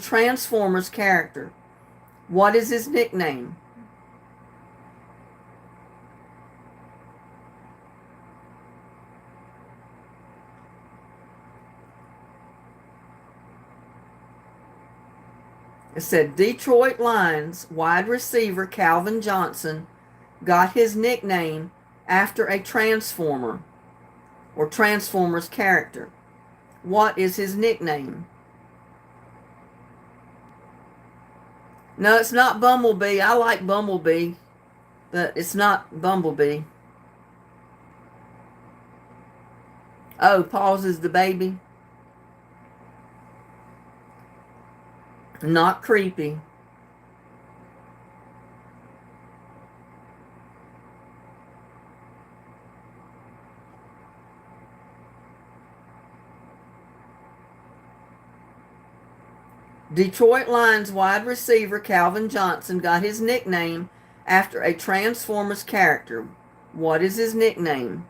Transformers character. What is his nickname? It said Detroit Lions wide receiver Calvin Johnson got his nickname after a Transformer or Transformers character. What is his nickname? No, it's not Bumblebee. I like Bumblebee, but it's not Bumblebee. Oh, Paul's is the baby. Not creepy. Detroit Lions wide receiver Calvin Johnson got his nickname after a Transformers character. What is his nickname?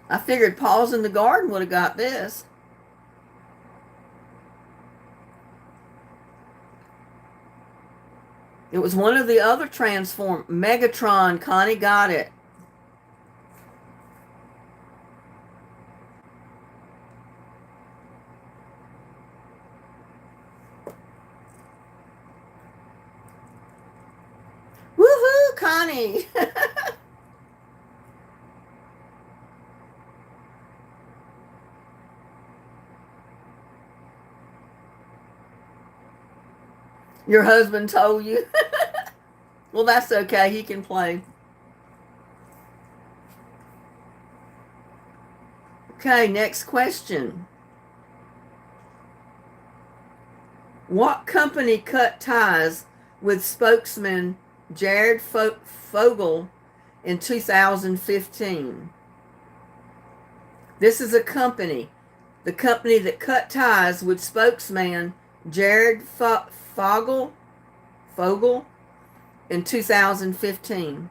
I figured Paul's in the Garden would have got this. It was one of the other Megatron. Connie got it. Woohoo, Connie! Your husband told you? Well, that's okay. He can play. Okay, next question. What company cut ties with spokesman Jared Fogle in 2015? This is a company. The company that cut ties with spokesman Jared Fogle in 2015.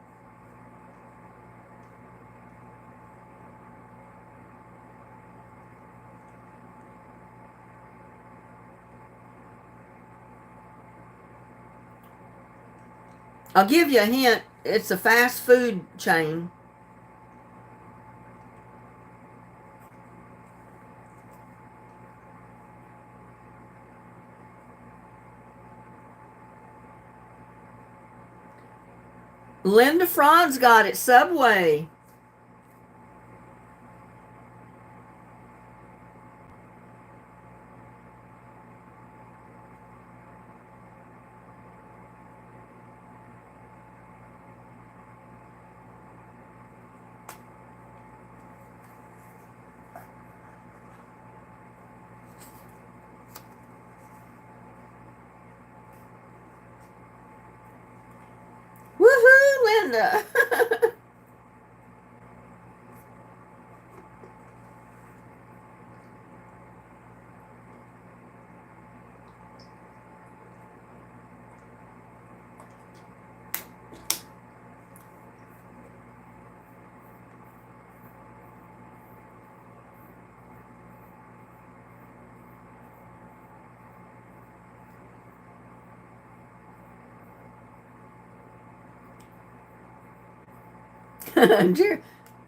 I'll give you a hint. It's a fast food chain. Linda Franz got it. Subway. Woohoo, Linda.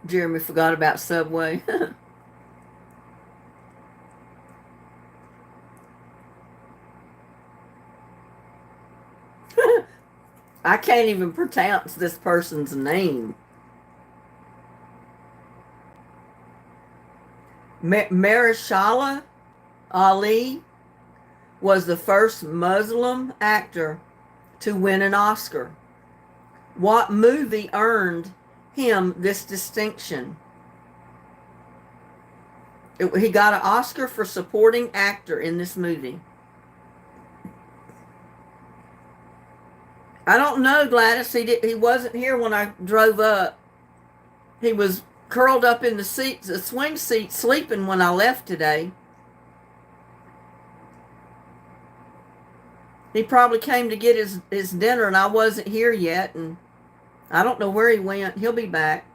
Jeremy forgot about Subway. I can't even pronounce this person's name. Mahershala Ali was the first Muslim actor to win an Oscar. What movie earned him this distinction? He got an Oscar for supporting actor in this movie. I don't know, Gladys. He wasn't here when I drove up. He was curled up in the swing seat, sleeping when I left today. He probably came to get his dinner, and I wasn't here yet, and I don't know where he went. He'll be back.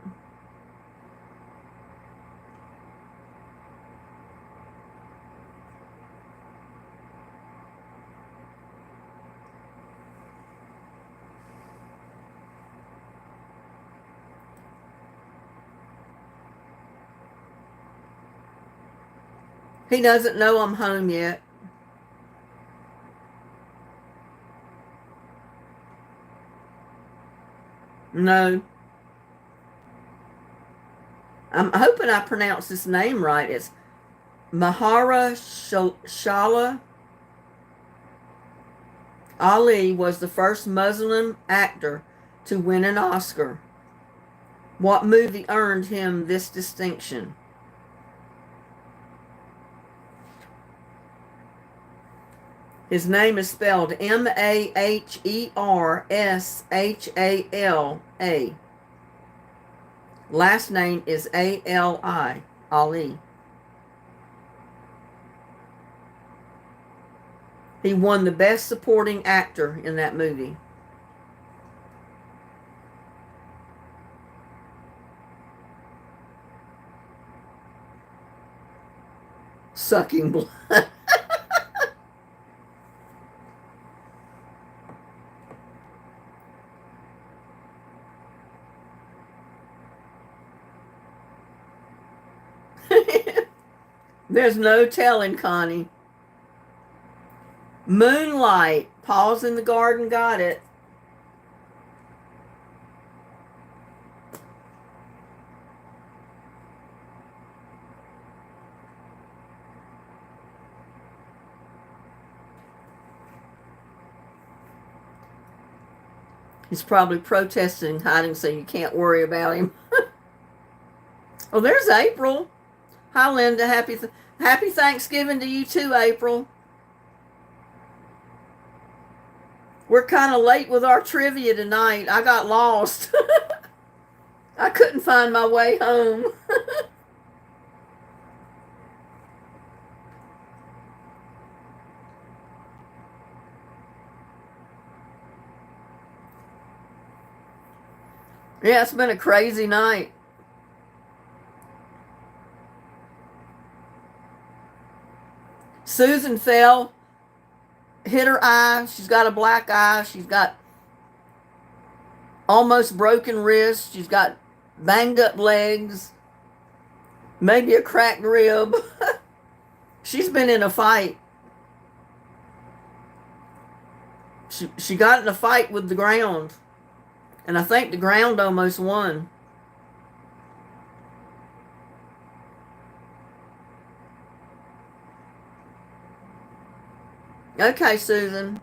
He doesn't know I'm home yet. No. I'm hoping I pronounced this name right. It's Mahershala Ali was the first Muslim actor to win an Oscar. What movie earned him this distinction? His name is spelled Mahershala. Last name is Ali. Ali. He won the Best Supporting Actor in that movie. Sucking blood. There's no telling, Connie. Moonlight. Paws in the Garden got it. He's probably protesting, hiding so you can't worry about him. Oh, there's April. Hi, Linda. Happy Thanksgiving to you too, April. We're kind of late with our trivia tonight. I got lost. I couldn't find my way home. Yeah, it's been a crazy night. Susan fell, hit her eye. She's got a black eye. She's got almost broken wrist. She's got banged up legs, maybe a cracked rib. She's been in a fight. She got in a fight with the ground, and I think the ground almost won. Okay, Susan.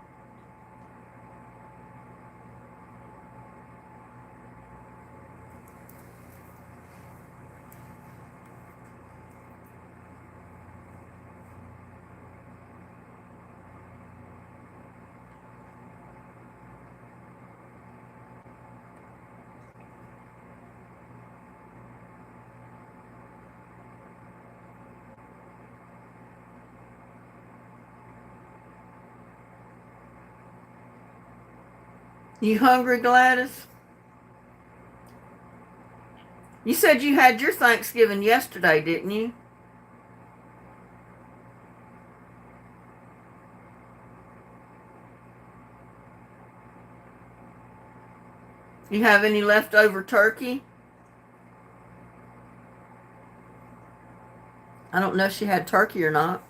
You hungry, Gladys? You said you had your Thanksgiving yesterday, didn't you? You have any leftover turkey? I don't know if she had turkey or not.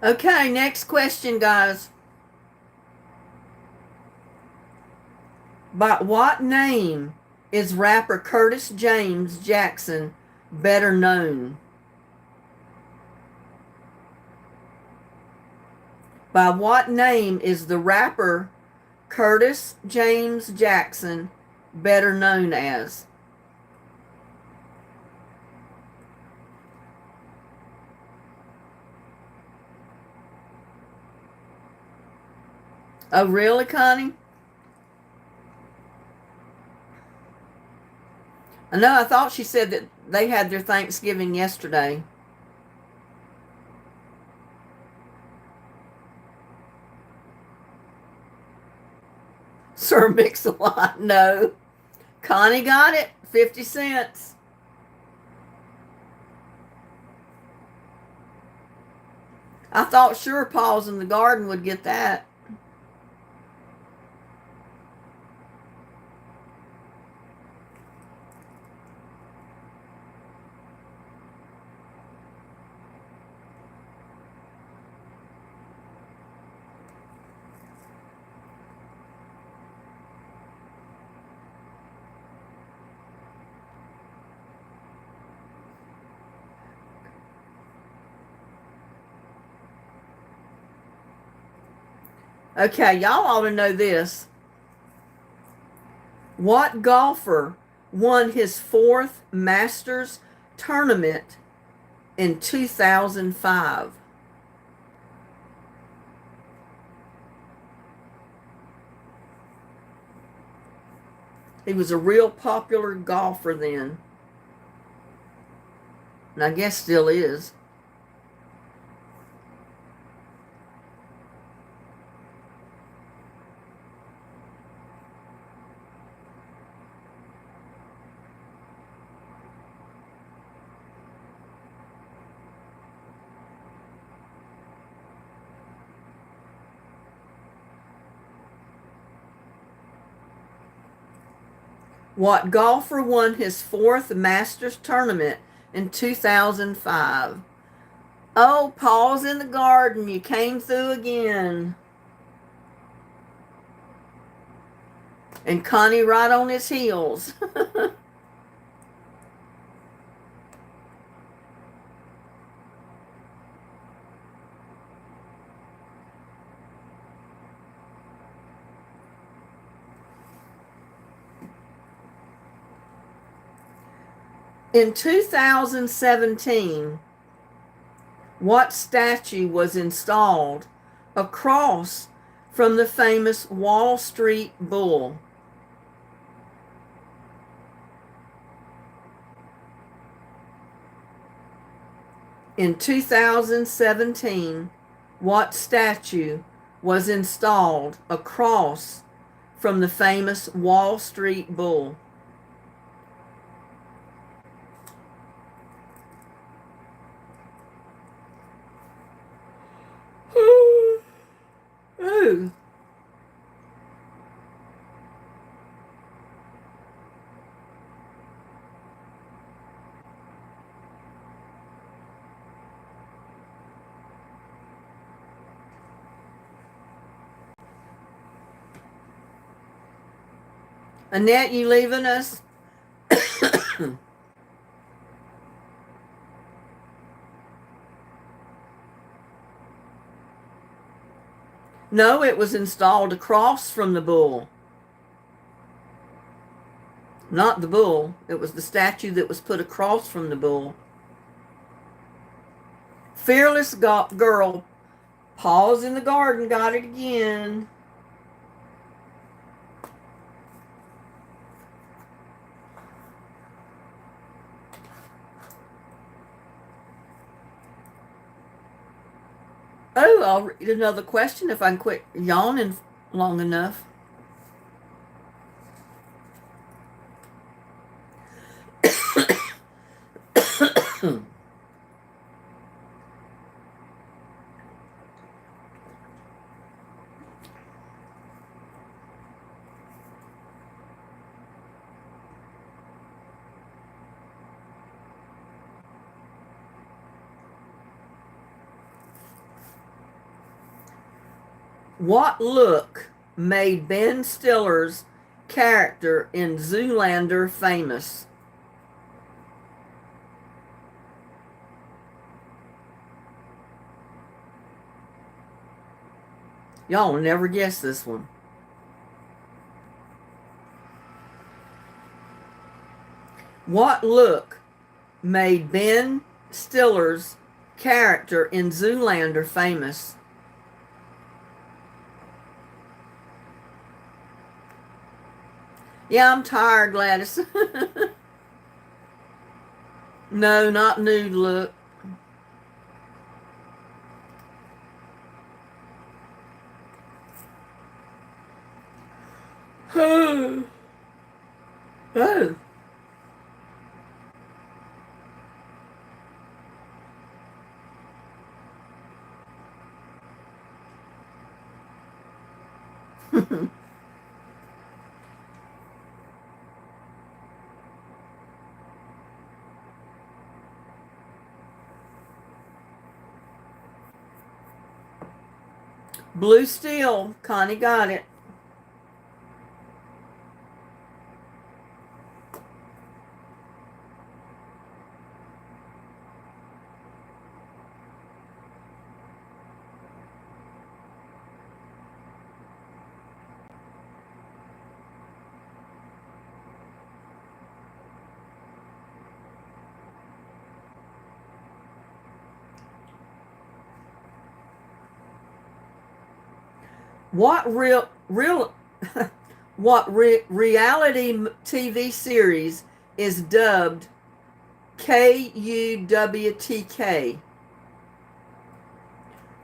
Okay, next question, guys. By what name is rapper Curtis James Jackson better known? By what name is the rapper Curtis James Jackson better known as? Oh, really, Connie? I know, I thought she said that they had their Thanksgiving yesterday. Sir Mix-a-Lot, no. Connie got it, 50 cents. I thought sure Paws in the Garden would get that. Okay, y'all ought to know this. What golfer won his fourth Masters tournament in 2005? He was a real popular golfer then, and I guess still is. What golfer won his fourth Masters tournament in 2005? Oh, Paws in the Garden, you came through again. And Connie right on his heels. In 2017, what statue was installed across from the famous Wall Street Bull? In 2017, what statue was installed across from the famous Wall Street Bull? Ooh. Annette, you leaving us? No, it was installed across from the bull. Not the bull. It was the statue that was put across from the bull. Fearless girl. Paws in the Garden got it again. Oh, I'll read another question if I can quit yawning long enough. What look made Ben Stiller's character in Zoolander famous? Y'all will never guess this one. What look made Ben Stiller's character in Zoolander famous? Yeah, I'm tired, Gladys. No, not nude look. Oh. Oh. Blue Steel. Connie got it. What reality TV series is dubbed KUWTK?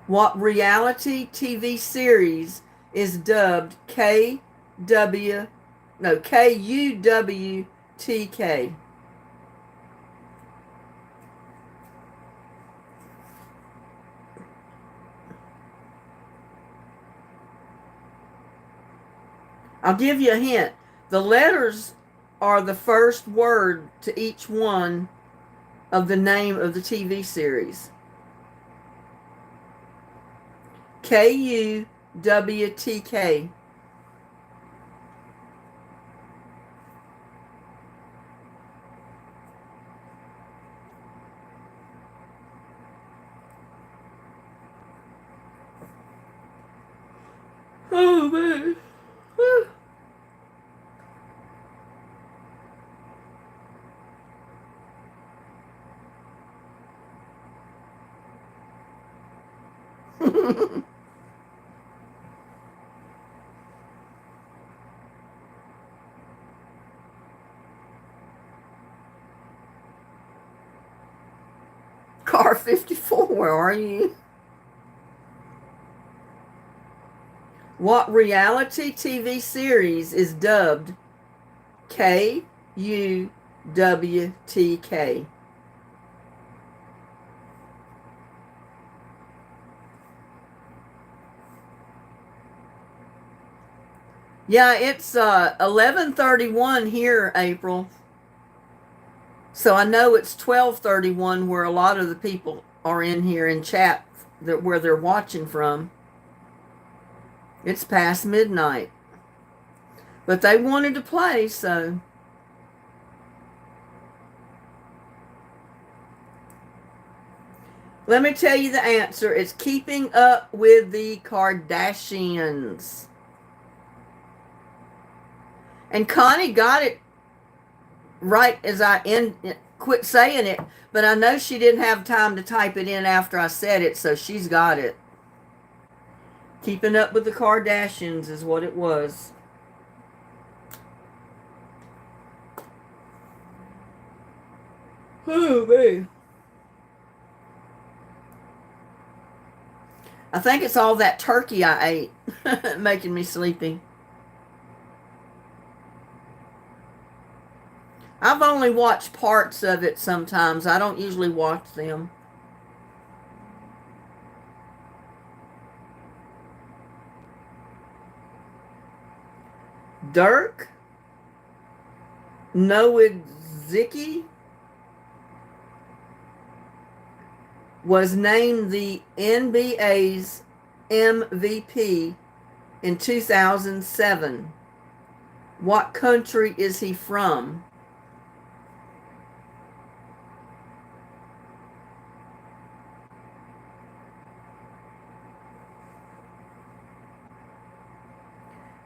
What reality TV series is dubbed KUWTK? I'll give you a hint. The letters are the first word to each one of the name of the TV series. KUWTK. Oh, man. Car 54, where are you? What reality TV series is dubbed KUWTK? Yeah, it's 11:31 here, April. So I know it's 12:31 where a lot of the people are in here in chat where they're watching from. It's past midnight. But they wanted to play, so. Let me tell you the answer. It's Keeping Up with the Kardashians. And Connie got it right as I quit saying it, but I know she didn't have time to type it in after I said it, so she's got it. Keeping Up with the Kardashians is what it was. Oh, man. I think it's all that turkey I ate making me sleepy. I've only watched parts of it sometimes. I don't usually watch them. Dirk Nowitzki was named the NBA's MVP in 2007. What country is he from?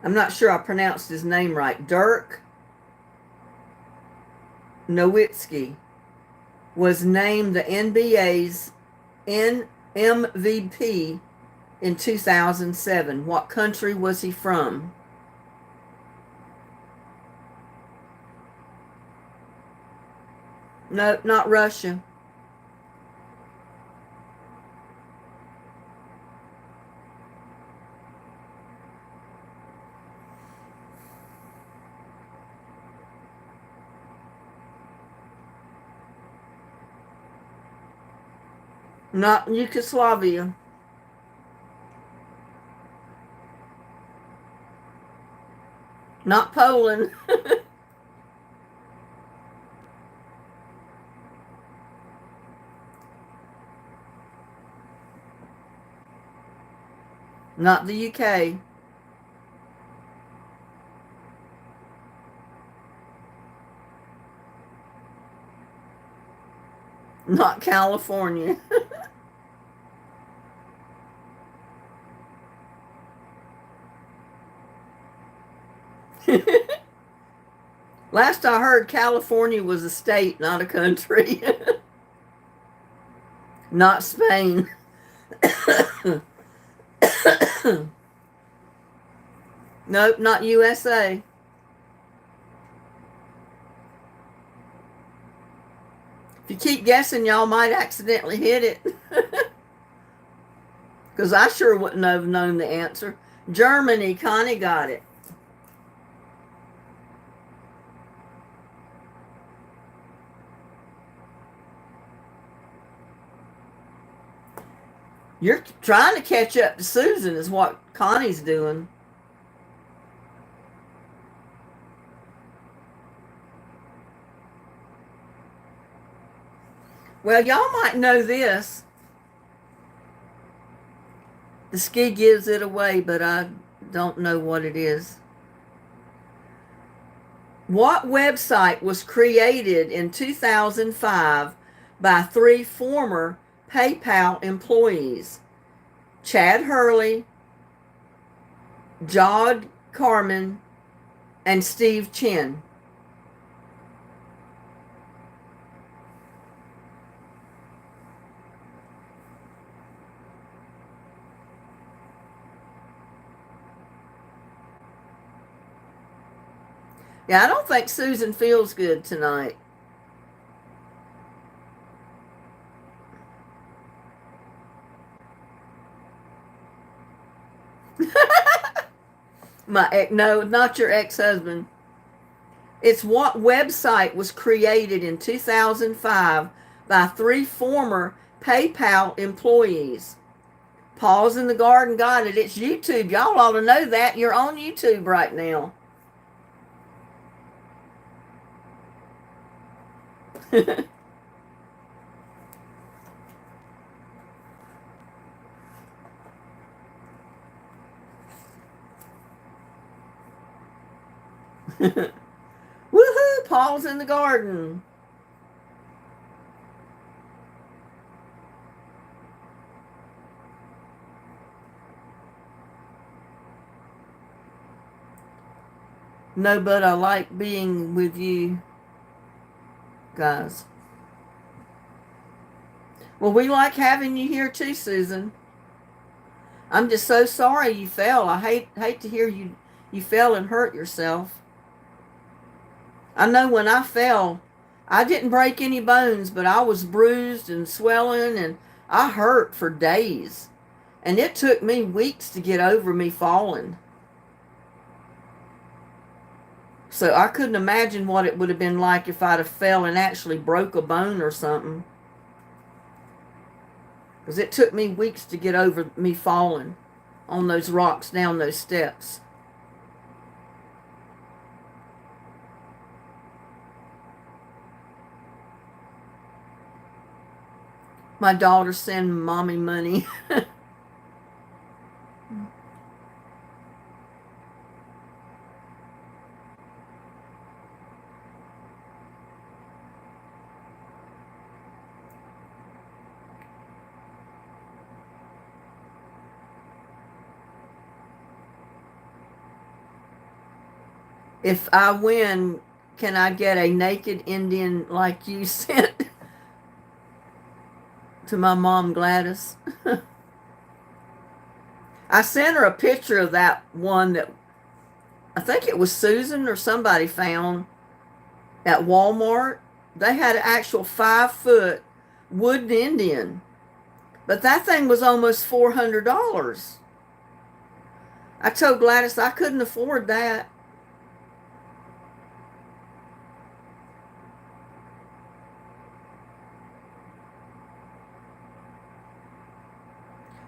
I'm not sure I pronounced his name right. Dirk Nowitzki was named the NBA's MVP in 2007. What country was he from? No, not Russia. Not Yugoslavia. Not Poland. Not the UK. Not California. Last I heard, California was a state, not a country. Not Spain. Nope, not USA. If you keep guessing, y'all might accidentally hit it. Because I sure wouldn't have known the answer. Germany. Connie got it. You're trying to catch up to Susan is what Connie's doing. Well, y'all might know this. The ski gives it away, but I don't know what it is. What website was created in 2005 by 3 former PayPal employees? Chad Hurley, Jod Carmen, and Steve Chen. Yeah, I don't think Susan feels good tonight. No, not your ex-husband. It's what website was created in 2005 by 3 former PayPal employees. Paws in the Garden got it. It's YouTube. Y'all ought to know that. You're on YouTube right now. Woohoo! Paws in the Garden. No, but I like being with you guys. Well, we like having you here too, Susan. I'm just so sorry you fell. I hate to hear you fell and hurt yourself. I know when I fell, I didn't break any bones, but I was bruised and swelling and I hurt for days. And it took me weeks to get over me falling. So I couldn't imagine what it would have been like if I'd have fell and actually broke a bone or something. Because it took me weeks to get over me falling on those rocks down those steps. My daughter sent mommy money. If I win, can I get a naked Indian like you sent to my mom, Gladys? I sent her a picture of that one that I think it was Susan or somebody found at Walmart. They had an actual 5-foot wooden Indian, but that thing was almost $400. I told Gladys I couldn't afford that.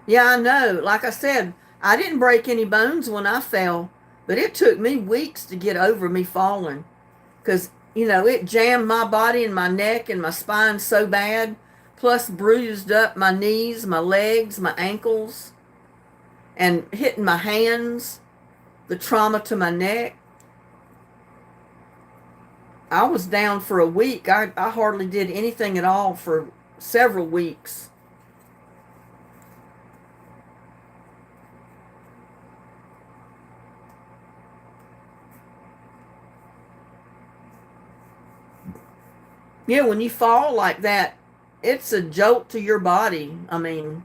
Yeah, I know. Like I said, I didn't break any bones when I fell, but it took me weeks to get over me falling because, it jammed my body and my neck and my spine so bad, plus bruised up my knees, my legs, my ankles, and hitting my hands, the trauma to my neck. I was down for a week. I hardly did anything at all for several weeks. Yeah, when you fall like that, it's a jolt to your body. I mean,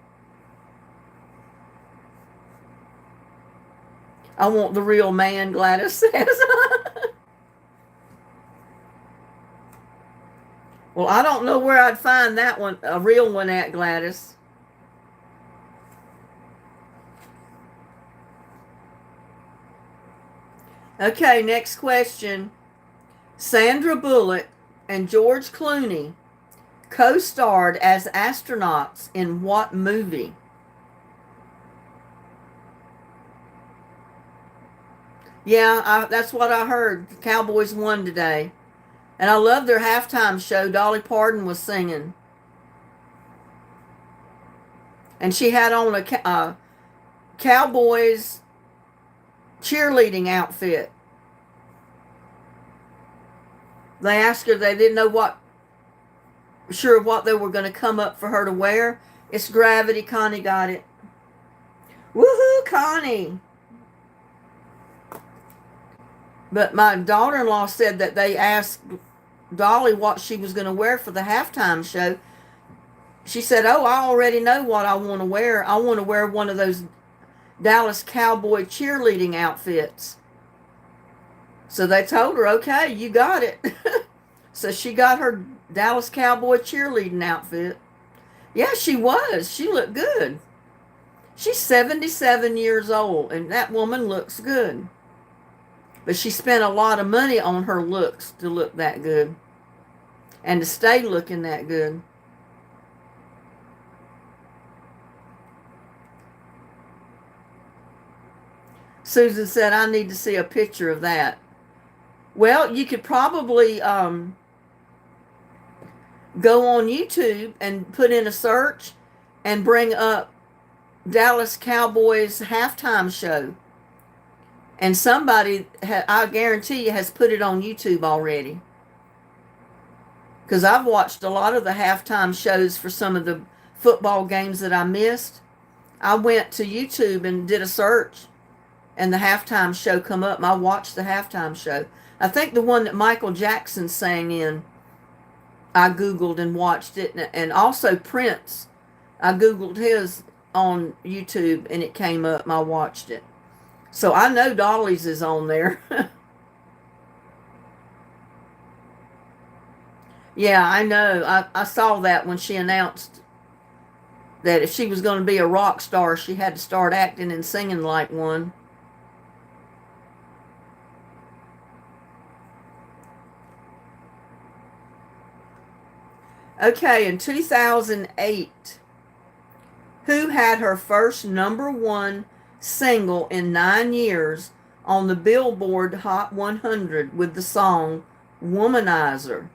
I want the real man, Gladys says. Well, I don't know where I'd find that one, a real one at, Gladys. Okay, next question. Sandra Bullock and George Clooney co-starred as astronauts in what movie? Yeah, that's what I heard. The Cowboys won today. And I love their halftime show. Dolly Parton was singing. And she had on a Cowboys cheerleading outfit. They asked her, they didn't know what they were going to come up for her to wear. It's Gravity. Connie got it. Woohoo, Connie. But my daughter-in-law said that they asked Dolly what she was going to wear for the halftime show. She said, oh, I already know what I want to wear. I want to wear one of those Dallas Cowboy cheerleading outfits. So they told her, okay, you got it. So she got her Dallas Cowboy cheerleading outfit. Yeah, she was. She looked good. She's 77 years old, and that woman looks good. But she spent a lot of money on her looks to look that good and to stay looking that good. Susan said, I need to see a picture of that. Well, you could probably go on YouTube and put in a search and bring up Dallas Cowboys halftime show. And somebody, I guarantee you, has put it on YouTube already. Because I've watched a lot of the halftime shows for some of the football games that I missed. I went to YouTube and did a search, and the halftime show come up, and I watched the halftime show. I think the one that Michael Jackson sang in, I Googled and watched it. And also Prince, I Googled his on YouTube, and it came up, and I watched it. So I know Dolly's is on there. Yeah, I know. I saw that when she announced that if she was going to be a rock star, she had to start acting and singing like one. Okay, in 2008, who had her first #1 single in 9 years on the Billboard Hot 100 with the song Womanizer?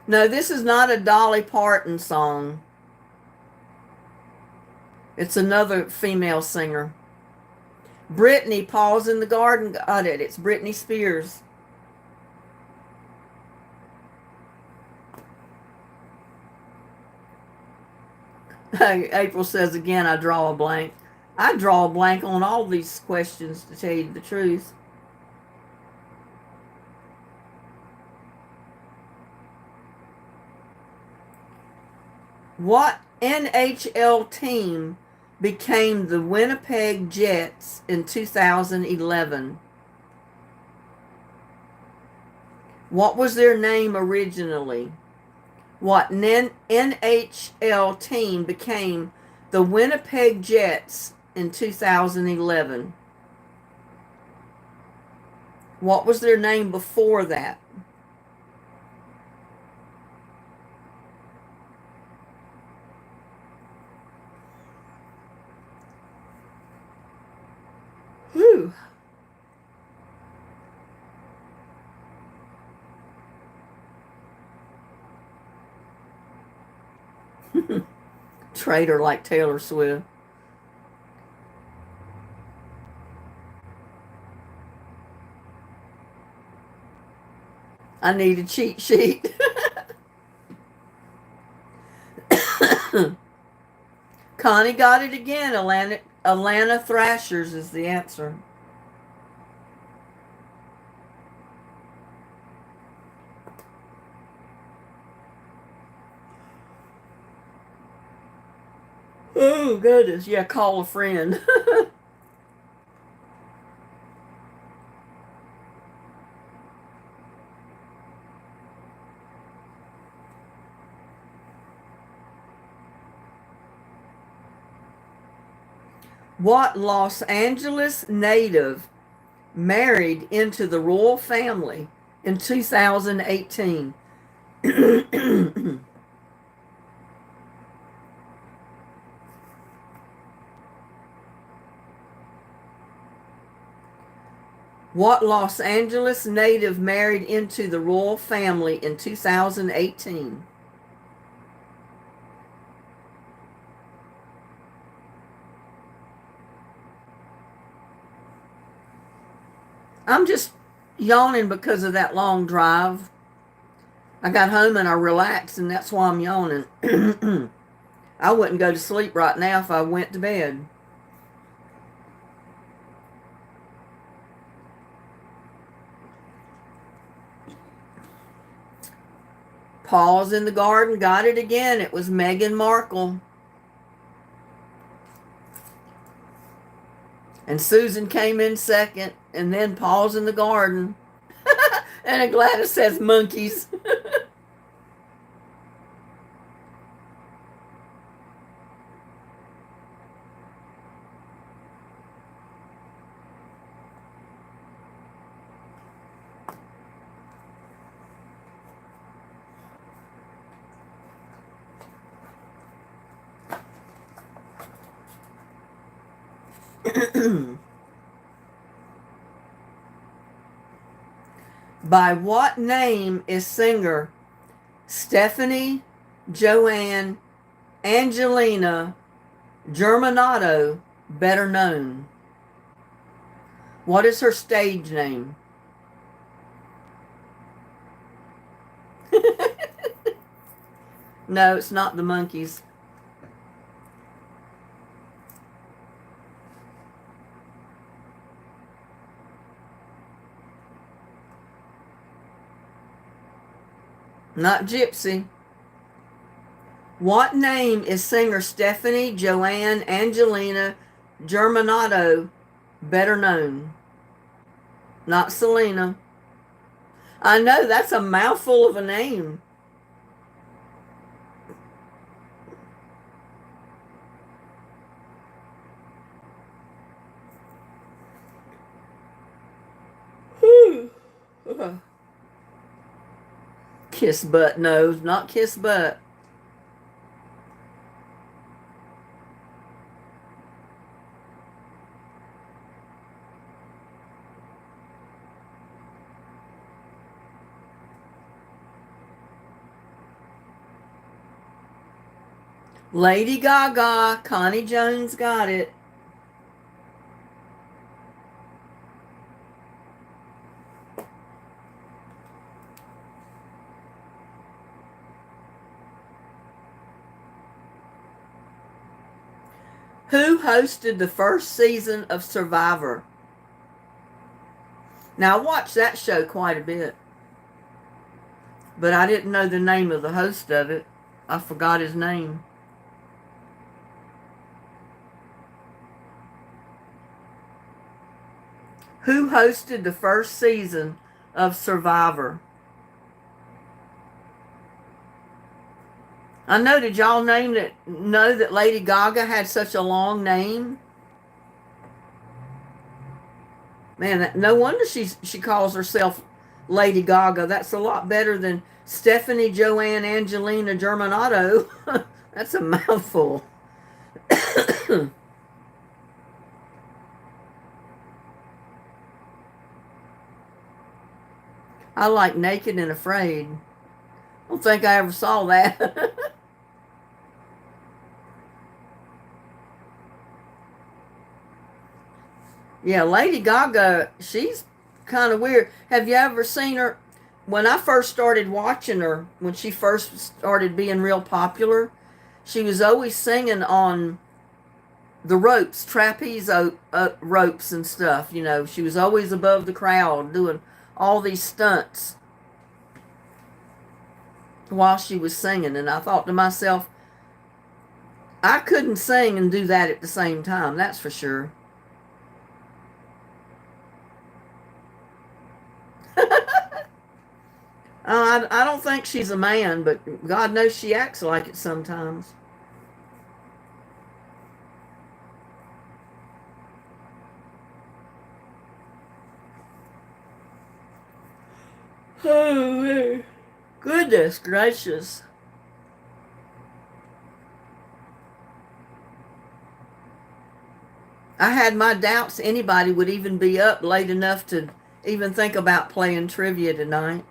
No, this is not a Dolly Parton song. It's another female singer. Britney, Paws in the Garden got it. It's Britney Spears. April says again, I draw a blank. I draw a blank on all these questions, to tell you the truth. What NHL team became the Winnipeg Jets in 2011? What was their name originally? What NHL team became the Winnipeg Jets in 2011? What was their name before that? Whew. Traitor like Taylor Swift. I need a cheat sheet. Connie got it again. Atlanta Thrashers is the answer. Oh, goodness. Yeah, call a friend. What Los Angeles native married into the royal family in 2018? What Los Angeles native married into the royal family in 2018? I'm just yawning because of that long drive. I got home and I relaxed, and that's why I'm yawning. I wouldn't go to sleep right now if I went to bed. Paws in the Garden got it again. It was Meghan Markle. And Susan came in second, and then Paws in the Garden. And Gladys says monkeys. By what name is singer Stephanie Joanne Angelina Germanato better known? What is her stage name? No, it's not the Monkees. Not Gypsy. What name is singer Stephanie Joanne Angelina Germanato better known? Not Selena. I know that's a mouthful of a name. Kiss butt. No, not kiss butt. Lady Gaga. Connie Jones got it. Who hosted the first season of Survivor? Now, I watched that show quite a bit, but I didn't know the name of the host of it. I forgot his name. Who hosted the first season of Survivor? I know, did y'all know that Lady Gaga had such a long name? Man, no wonder she calls herself Lady Gaga. That's a lot better than Stephanie Joanne Angelina Germanato. That's a mouthful. I like Naked and Afraid. I don't think I ever saw that. Yeah, Lady Gaga, she's kind of weird. Have you ever seen her? When I first started watching her, when she first started being real popular, she was always singing on the ropes, trapeze ropes and stuff. You know, she was always above the crowd doing all these stunts while she was singing. And I thought to myself, I couldn't sing and do that at the same time, that's for sure. I don't think she's a man, but God knows she acts like it sometimes. Oh, goodness gracious. I had my doubts anybody would even be up late enough to even think about playing trivia tonight.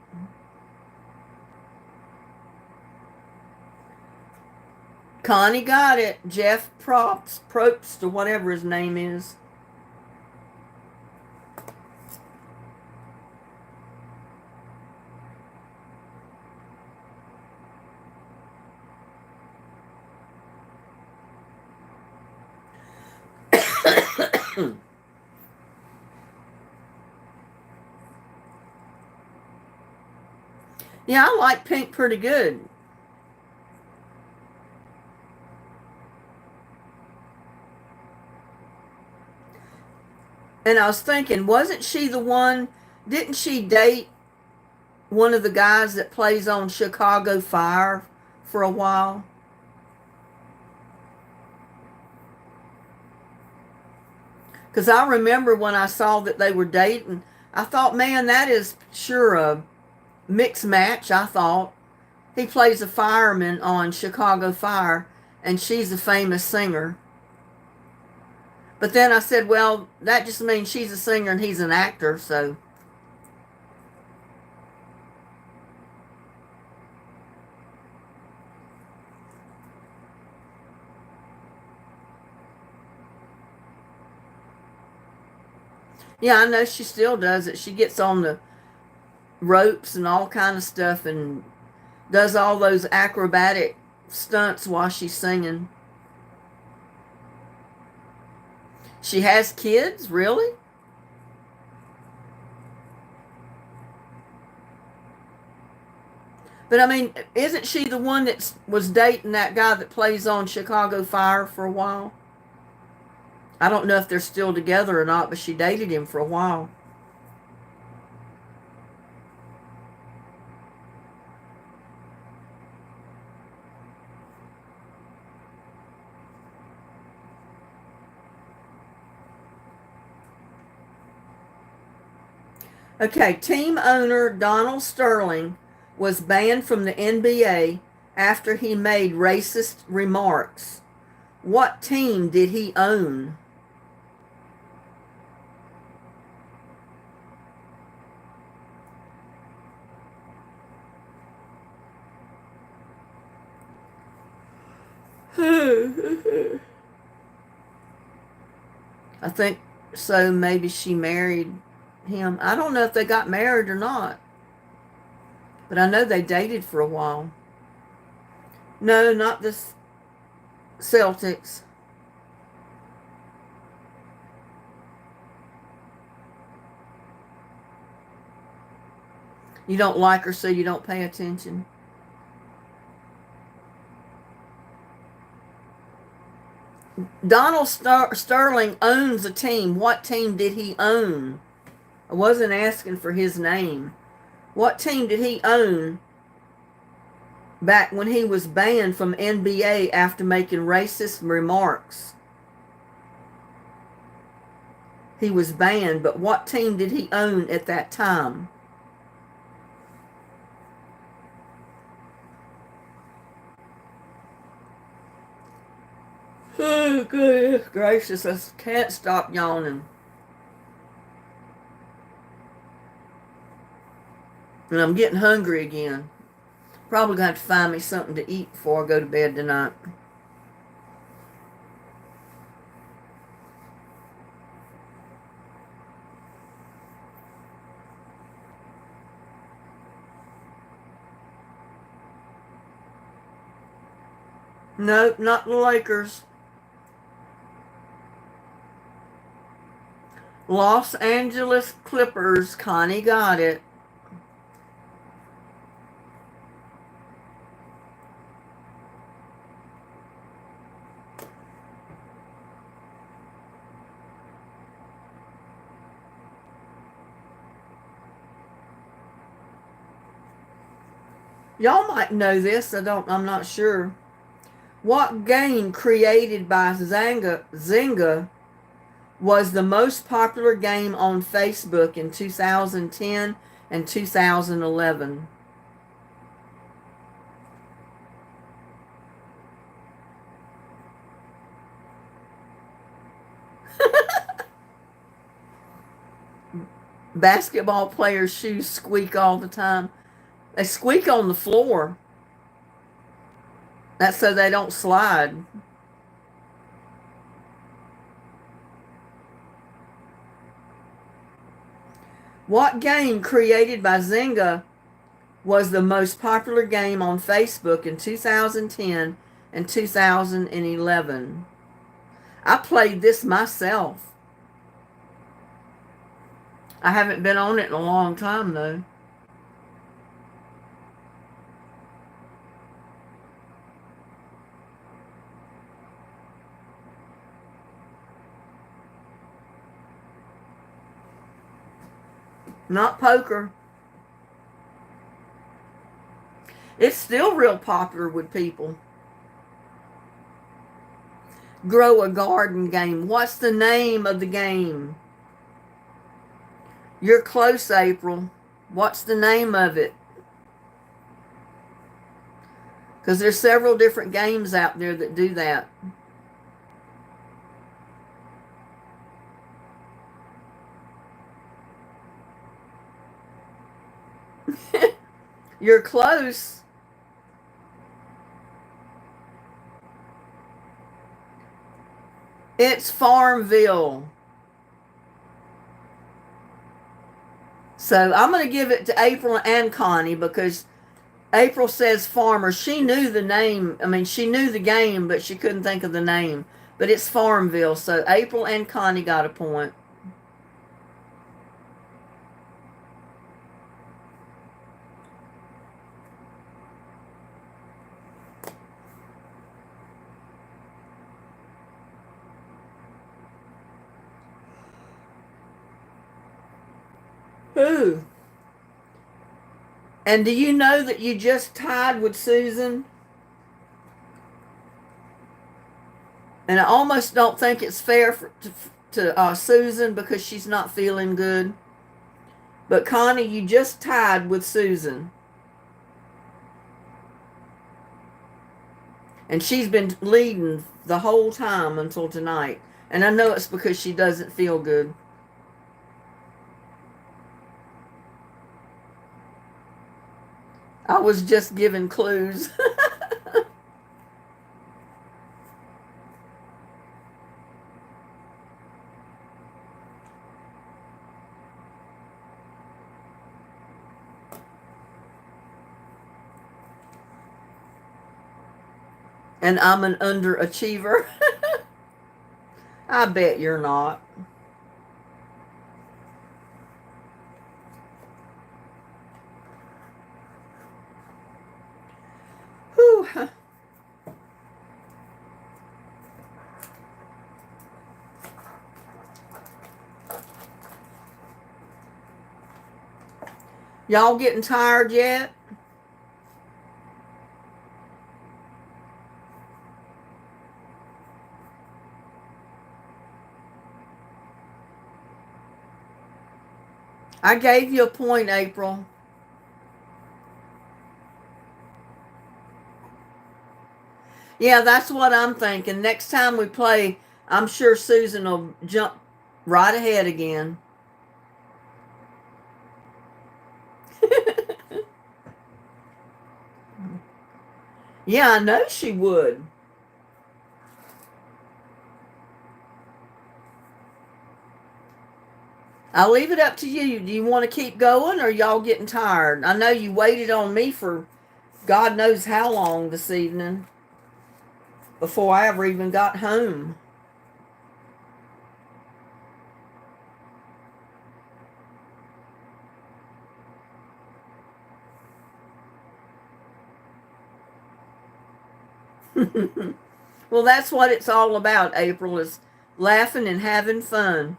Connie got it. Jeff Probst, or whatever his name is. Yeah, I like Pink pretty good. And I was thinking, wasn't she the one? Didn't she date one of the guys that plays on Chicago Fire for a while? Because I remember when I saw that they were dating, I thought, man, that is sure a mixed match. I thought he plays a fireman on Chicago Fire, and she's a famous singer. But then I said, well, that just means she's a singer and he's an actor, so. Yeah, I know she still does it. She gets on the ropes and all kind of stuff and does all those acrobatic stunts while she's singing. She has kids, really? But I mean, isn't she the one that was dating that guy that plays on Chicago Fire for a while? I don't know if they're still together or not, but she dated him for a while. Okay, team owner Donald Sterling was banned from the NBA after he made racist remarks. What team did he own? I think so. Maybe she married him. I don't know if they got married or not, but I know they dated for a while. No, not the Celtics. You don't like her, so you don't pay attention. Donald Sterling owns a team. What team did he own? I wasn't asking for his name. What team did he own back when he was banned from NBA after making racist remarks? He was banned, but what team did he own at that time? Oh, goodness gracious, I can't stop yawning. And I'm getting hungry again. Probably going to have to find me something to eat before I go to bed tonight. Nope, not the Lakers. Los Angeles Clippers. Connie got it. Y'all might know this. I'm not sure. What game created by Zynga was the most popular game on Facebook in 2010 and 2011? Basketball players' shoes squeak all the time. They squeak on the floor. That's so they don't slide. What game created by Zynga was the most popular game on Facebook in 2010 and 2011? I played this myself. I haven't been on it in a long time, though. Not poker. It's still real popular with people. Grow a garden game. What's the name of the game? You're close, April. What's the name of it? Because there's several different games out there that do that. You're close. It's Farmville. So I'm going to give it to April and Connie because April says farmer. She knew the name. I mean, she knew the game, but she couldn't think of the name. But it's Farmville. So April and Connie got a point. Ooh. And do you know that you just tied with Susan? And I almost don't think it's fair to Susan because she's not feeling good. But Connie, you just tied with Susan. And she's been leading the whole time until tonight. And I know it's because she doesn't feel good. I was just giving clues. And I'm an underachiever. I bet you're not. Whew. Y'all getting tired yet? I gave you a point, April. Yeah, that's what I'm thinking. Next time we play, I'm sure Susan will jump right ahead again. Yeah, I know she would. I'll leave it up to you. Do you want to keep going or y'all getting tired? I know you waited on me for God knows how long this evening before I ever even got home. Well, that's what it's all about, April, is laughing and having fun.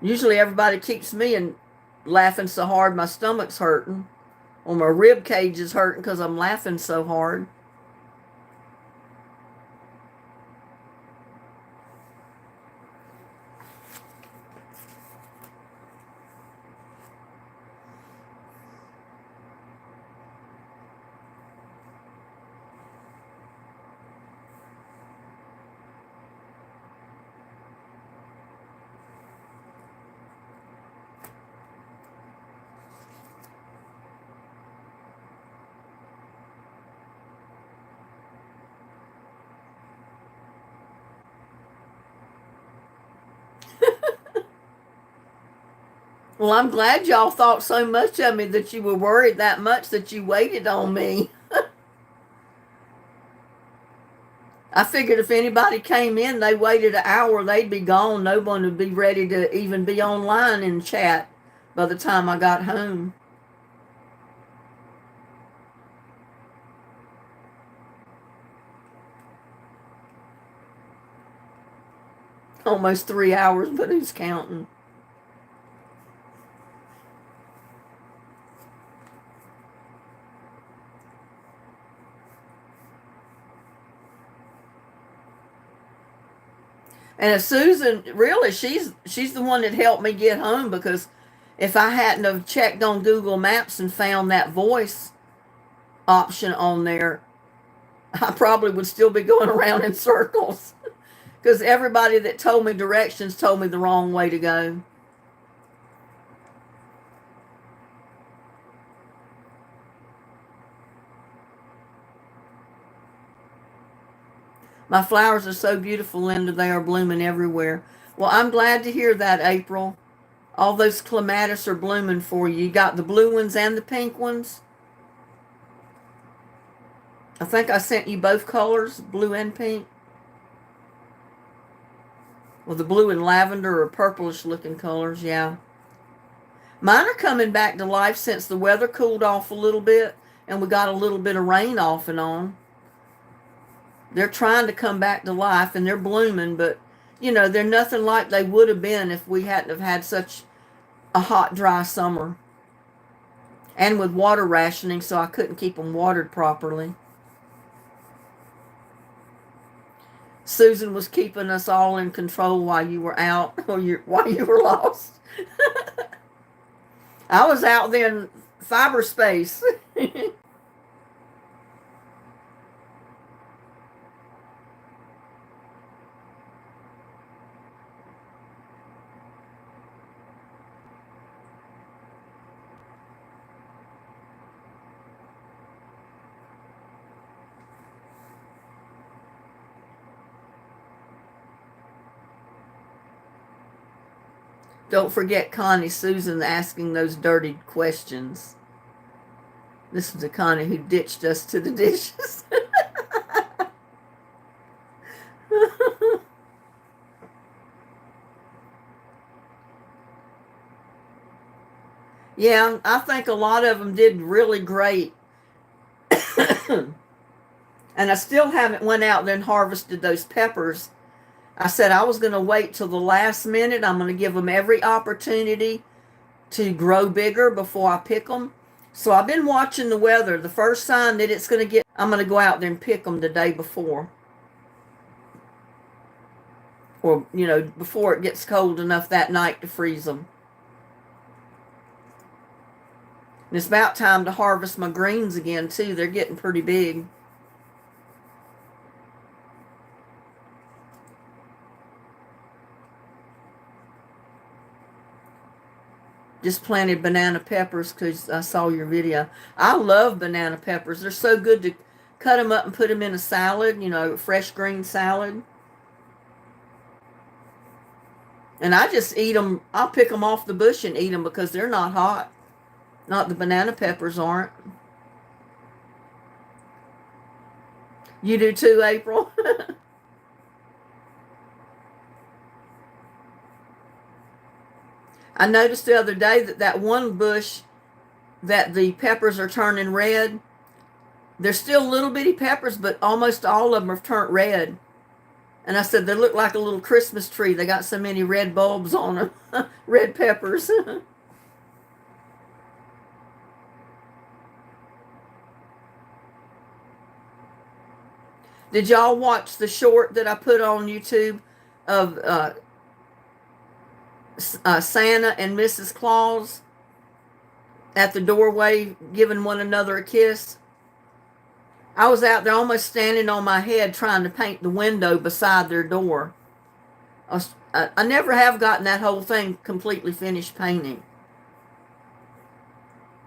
Usually everybody keeps me and laughing so hard my stomach's hurting or my rib cage is hurting because I'm laughing so hard. Well, I'm glad y'all thought so much of me that you were worried that much that you waited on me. I figured if anybody came in, they waited an hour, they'd be gone. No one would be ready to even be online and chat by the time I got home. Almost 3 hours, but who's counting? And Susan, really, she's the one that helped me get home because if I hadn't have checked on Google Maps and found that voice option on there, I probably would still be going around in circles because everybody that told me directions told me the wrong way to go. My flowers are so beautiful, Linda. They are blooming everywhere. Well, I'm glad to hear that, April. All those clematis are blooming for you. You got the blue ones and the pink ones. I think I sent you both colors, blue and pink. Well, the blue and lavender are purplish looking colors, yeah. Mine are coming back to life since the weather cooled off a little bit and we got a little bit of rain off and on. They're trying to come back to life and they're blooming, but You know, they're nothing like they would have been if we hadn't have had such a hot, dry summer. And with water rationing, so I couldn't keep them watered properly. Susan was keeping us all in control while you were out, or while you were lost. I was out there in cyberspace. Don't forget Connie Susan asking those dirty questions. This is the Connie who ditched us to the dishes. Yeah, I think a lot of them did really great. And I still haven't went out there and harvested those peppers. I said I was going to wait till the last minute. I'm going to give them every opportunity to grow bigger before I pick them. So I've been watching the weather. The first sign that it's going to get, I'm going to go out there and pick them the day before. Or, you know, before it gets cold enough that night to freeze them. And it's about time to harvest my greens again, too. They're getting pretty big. Just planted banana peppers because I saw your video. I love banana peppers. They're so good to cut them up and put them in a salad, you know, fresh green salad. And I just eat them. I'll pick them off the bush and eat them because they're not hot. Not the banana peppers aren't. You do too, April? I noticed the other day that one bush that the peppers are turning red, they're still little bitty peppers, but almost all of them have turned red. And I said, they look like a little Christmas tree. They got so many red bulbs on them. Red peppers. Did y'all watch the short that I put on YouTube of Santa and Mrs. Claus at the doorway giving one another a kiss? I was out there almost standing on my head trying to paint the window beside their door. I never have gotten that whole thing completely finished painting.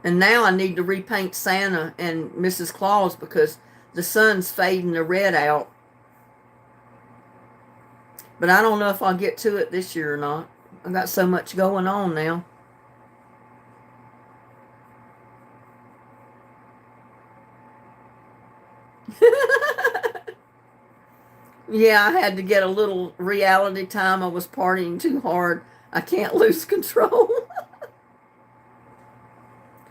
And now I need to repaint Santa and Mrs. Claus because the sun's fading the red out. But I don't know if I'll get to it this year or not. I've got so much going on now. Yeah, I had to get a little reality time. I was partying too hard. I can't lose control.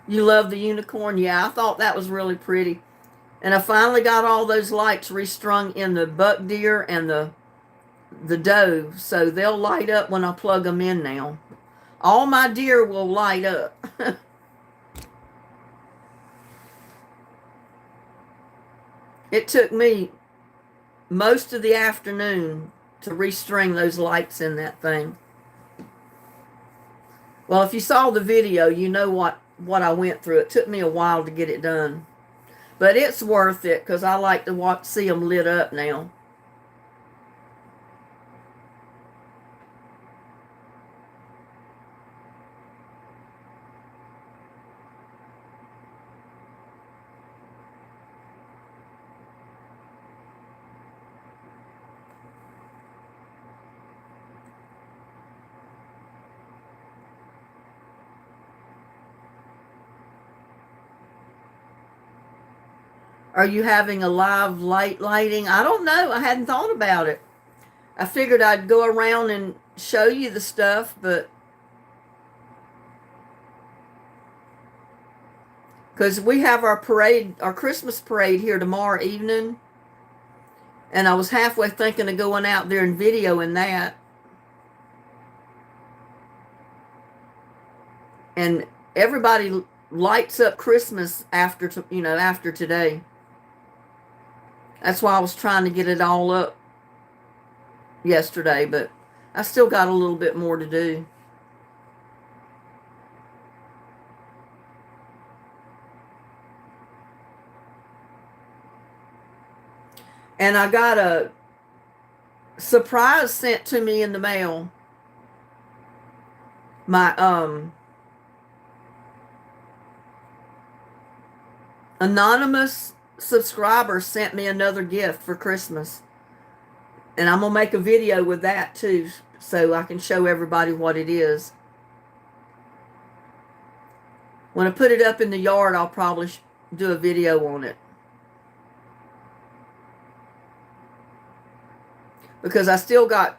You love the unicorn? Yeah, I thought that was really pretty. And I finally got all those lights restrung in the buck deer and the doe, so they'll light up when I plug them in now. All my deer will light up. It took me most of the afternoon to restring those lights in that thing. Well, if you saw the video, you know what I went through. It took me a while to get it done. But it's worth it because I like to see them lit up now. Are you having a live lighting? I don't know. I hadn't thought about it. I figured I'd go around and show you the stuff, but because we have our parade, our Christmas parade here tomorrow evening. And I was halfway thinking of going out there and videoing that. And everybody lights up Christmas after, after today. That's why I was trying to get it all up yesterday, but I still got a little bit more to do. And I got a surprise sent to me in the mail. My anonymous subscriber sent me another gift for Christmas. And I'm going to make a video with that too, so I can show everybody what it is. When I put it up in the yard, I'll probably do a video on it. Because I still got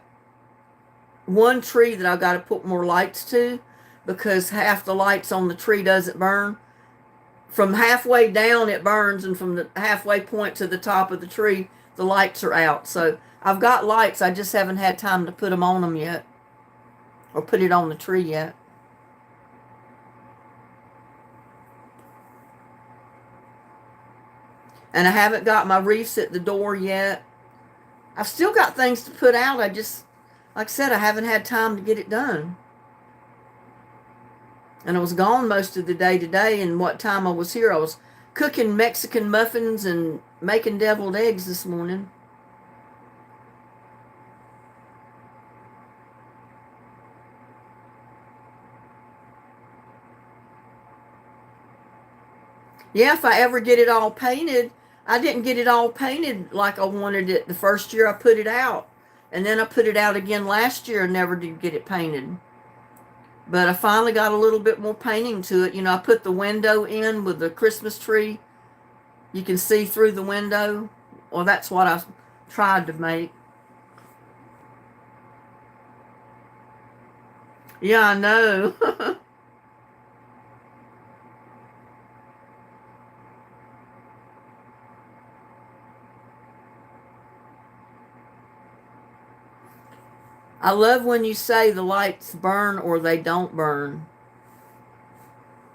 one tree that I've got to put more lights to, because half the lights on the tree doesn't burn. From halfway down it burns, and from the halfway point to the top of the tree, the lights are out. So I've got lights, I just haven't had time to put them on them yet, or put it on the tree yet. And I haven't got my wreaths at the door yet. I've still got things to put out. I just, like I said, I haven't had time to get it done. And I was gone most of the day today, and what time I was here, I was cooking Mexican muffins and making deviled eggs this morning. Yeah, if I ever get it all painted, I didn't get it all painted like I wanted it the first year I put it out. And then I put it out again last year and never did get it painted. But I finally got a little bit more painting to it. I put the window in with the Christmas tree. You can see through the window. Well, that's what I tried to make. Yeah, I know. I love when you say the lights burn or they don't burn.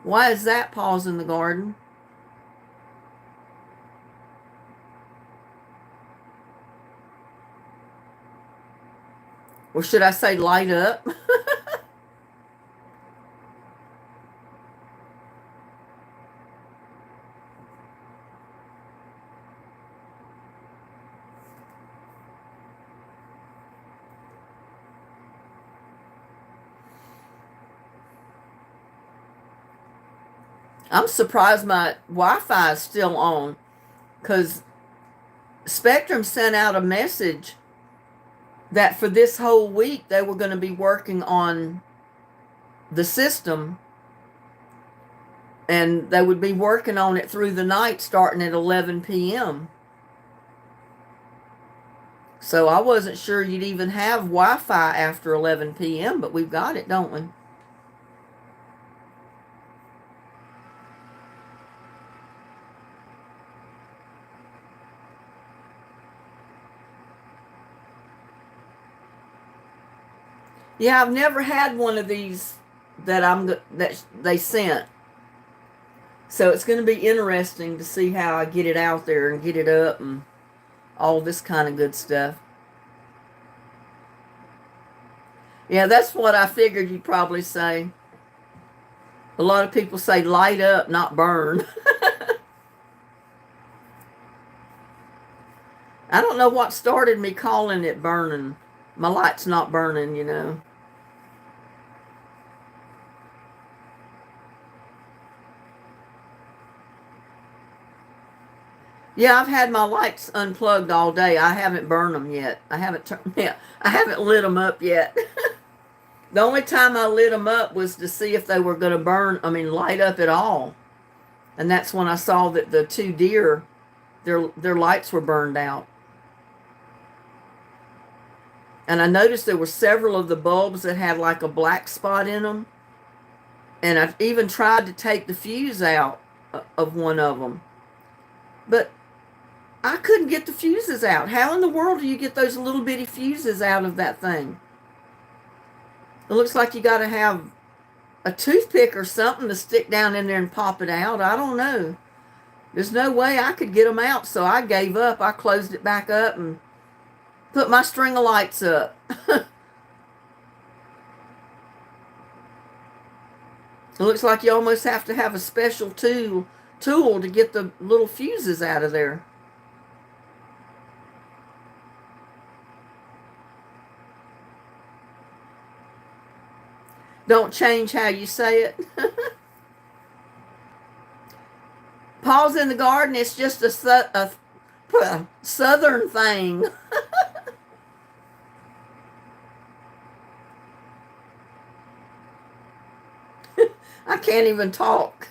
Why is that, Paws in the Garden? Or should I say light up? I'm surprised my Wi-Fi is still on, because Spectrum sent out a message that for this whole week they were going to be working on the system, and they would be working on it through the night starting at 11 p.m. So I wasn't sure you'd even have Wi-Fi after 11 p.m., but we've got it, don't we? Yeah, I've never had one of these that they sent. So it's going to be interesting to see how I get it out there and get it up and all this kind of good stuff. Yeah, that's what I figured you'd probably say. A lot of people say light up, not burn. I don't know what started me calling it burning. My light's not burning. Yeah, I've had my lights unplugged all day. I haven't burned them yet. I haven't I haven't lit them up yet. The only time I lit them up was to see if they were going to light up at all. And that's when I saw that the two deer, their lights were burned out. And I noticed there were several of the bulbs that had like a black spot in them. And I've even tried to take the fuse out of one of them. But I couldn't get the fuses out. How in the world do you get those little bitty fuses out of that thing? It looks like you got to have a toothpick or something to stick down in there and pop it out. I don't know. There's no way I could get them out, so I gave up. I closed it back up and put my string of lights up. It looks like you almost have to have a special tool to get the little fuses out of there. Don't change how you say it. Paws in the Garden, it's just a southern thing. I can't even talk.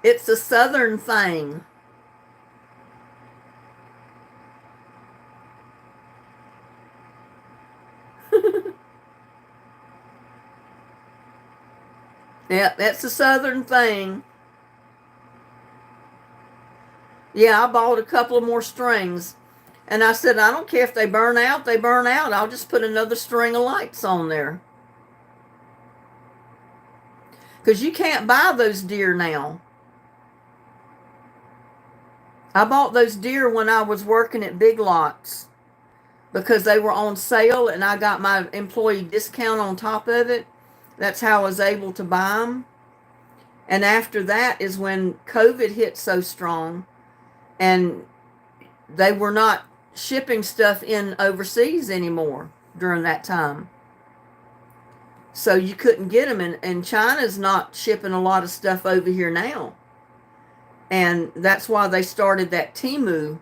It's a southern thing. Yeah, that's a southern thing. Yeah, I bought a couple of more strings. And I said, I don't care if they burn out, they burn out. I'll just put another string of lights on there. Because you can't buy those deer now. I bought those deer when I was working at Big Lots because they were on sale and I got my employee discount on top of it. That's how I was able to buy them. And after that is when COVID hit so strong and they were not shipping stuff in overseas anymore during that time. So you couldn't get them. And China's not shipping a lot of stuff over here now. And that's why they started that Temu,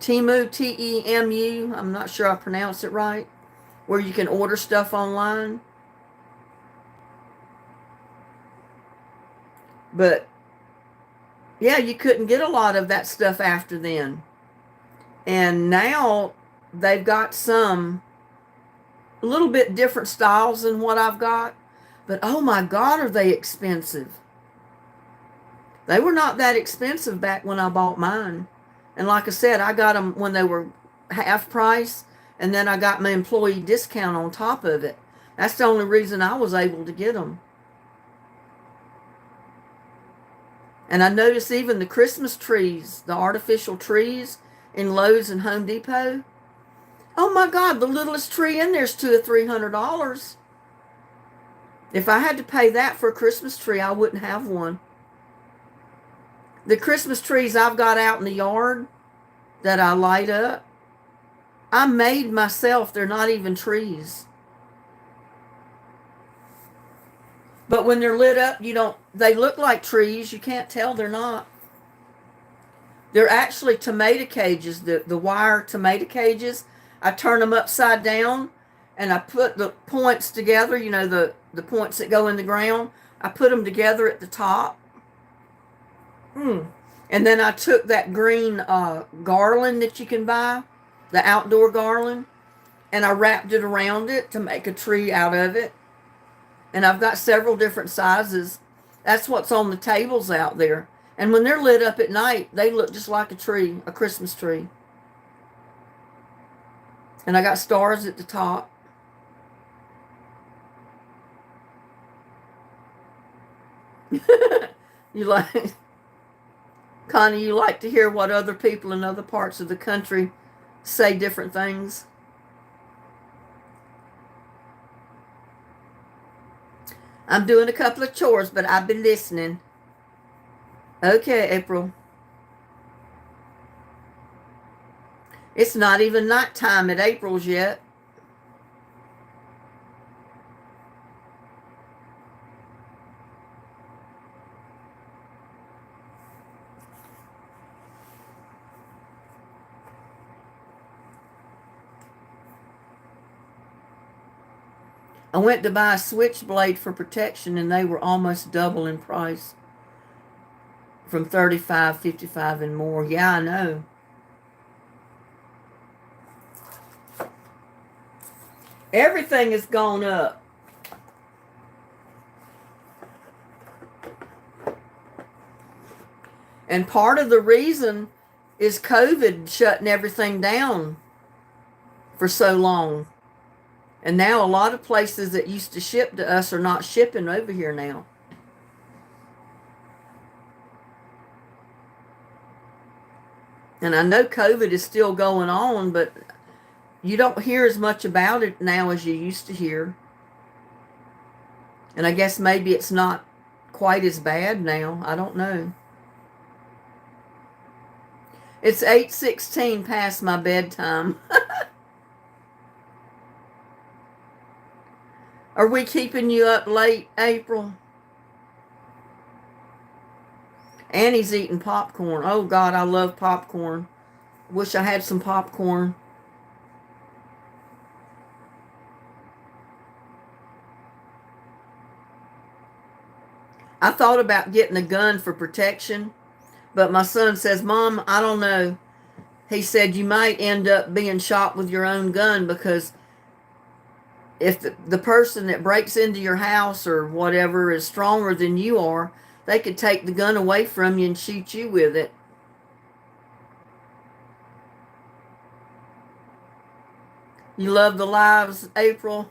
Temu, I'm not sure I pronounced it right, where you can order stuff online. But yeah, you couldn't get a lot of that stuff after then. And now they've got some a little bit different styles than what I've got. But oh my God, are they expensive? They were not that expensive back when I bought mine. And like I said, I got them when they were half price, and then I got my employee discount on top of it. That's the only reason I was able to get them. And I noticed even the Christmas trees, the artificial trees in Lowe's and Home Depot. Oh my God, the littlest tree in there is $200 or $300. If I had to pay that for a Christmas tree, I wouldn't have one. The Christmas trees I've got out in the yard that I light up, I made myself. They're not even trees. But when they're lit up, they look like trees. You can't tell they're not. They're actually tomato cages, the wire tomato cages. I turn them upside down and I put the points together, the points that go in the ground. I put them together at the top. And then I took that green garland that you can buy, the outdoor garland, and I wrapped it around it to make a tree out of it. And I've got several different sizes. That's what's on the tables out there. And when they're lit up at night, they look just like a tree, a Christmas tree. And I got stars at the top. You like... Connie, you like to hear what other people in other parts of the country say different things? I'm doing a couple of chores, but I've been listening. Okay, April. It's not even nighttime at April's yet. I went to buy a switchblade for protection and they were almost double in price. From $35, $55 and more. Yeah, I know. Everything has gone up. And part of the reason is COVID shutting everything down for so long. And now a lot of places that used to ship to us are not shipping over here now. And I know COVID is still going on, but you don't hear as much about it now as you used to hear. And I guess maybe it's not quite as bad now. I don't know. It's 8:16 past my bedtime. Are we keeping you up late, April? Annie's eating popcorn. Oh, God, I love popcorn. Wish I had some popcorn. I thought about getting a gun for protection, but my son says, Mom, I don't know. He said you might end up being shot with your own gun, because if the person that breaks into your house or whatever is stronger than you are, they could take the gun away from you and shoot you with it. You love the lives, April?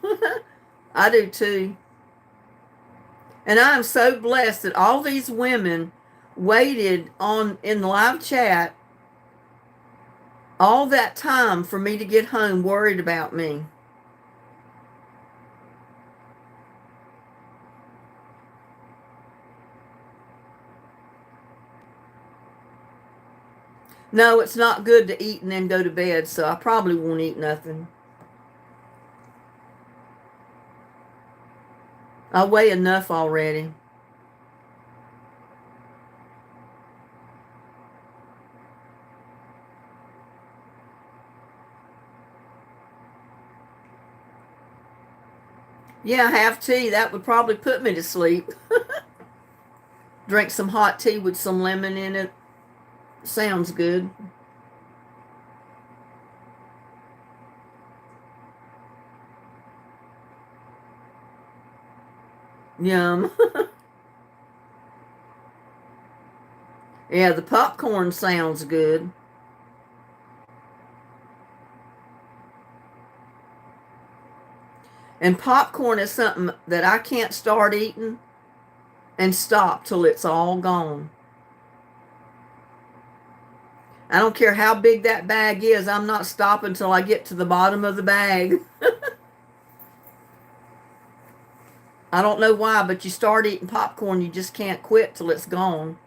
I do too. And I am so blessed that all these women waited on in the live chat all that time for me to get home, worried about me. No, it's not good to eat and then go to bed, so I probably won't eat nothing. I weigh enough already. Yeah, have tea. That would probably put me to sleep. Drink some hot tea with some lemon in it. Sounds good. Yum. Yeah, the popcorn sounds good. And popcorn is something that I can't start eating and stop till it's all gone. I don't care how big that bag is. I'm not stopping till I get to the bottom of the bag. I don't know why, but you start eating popcorn, you just can't quit till it's gone.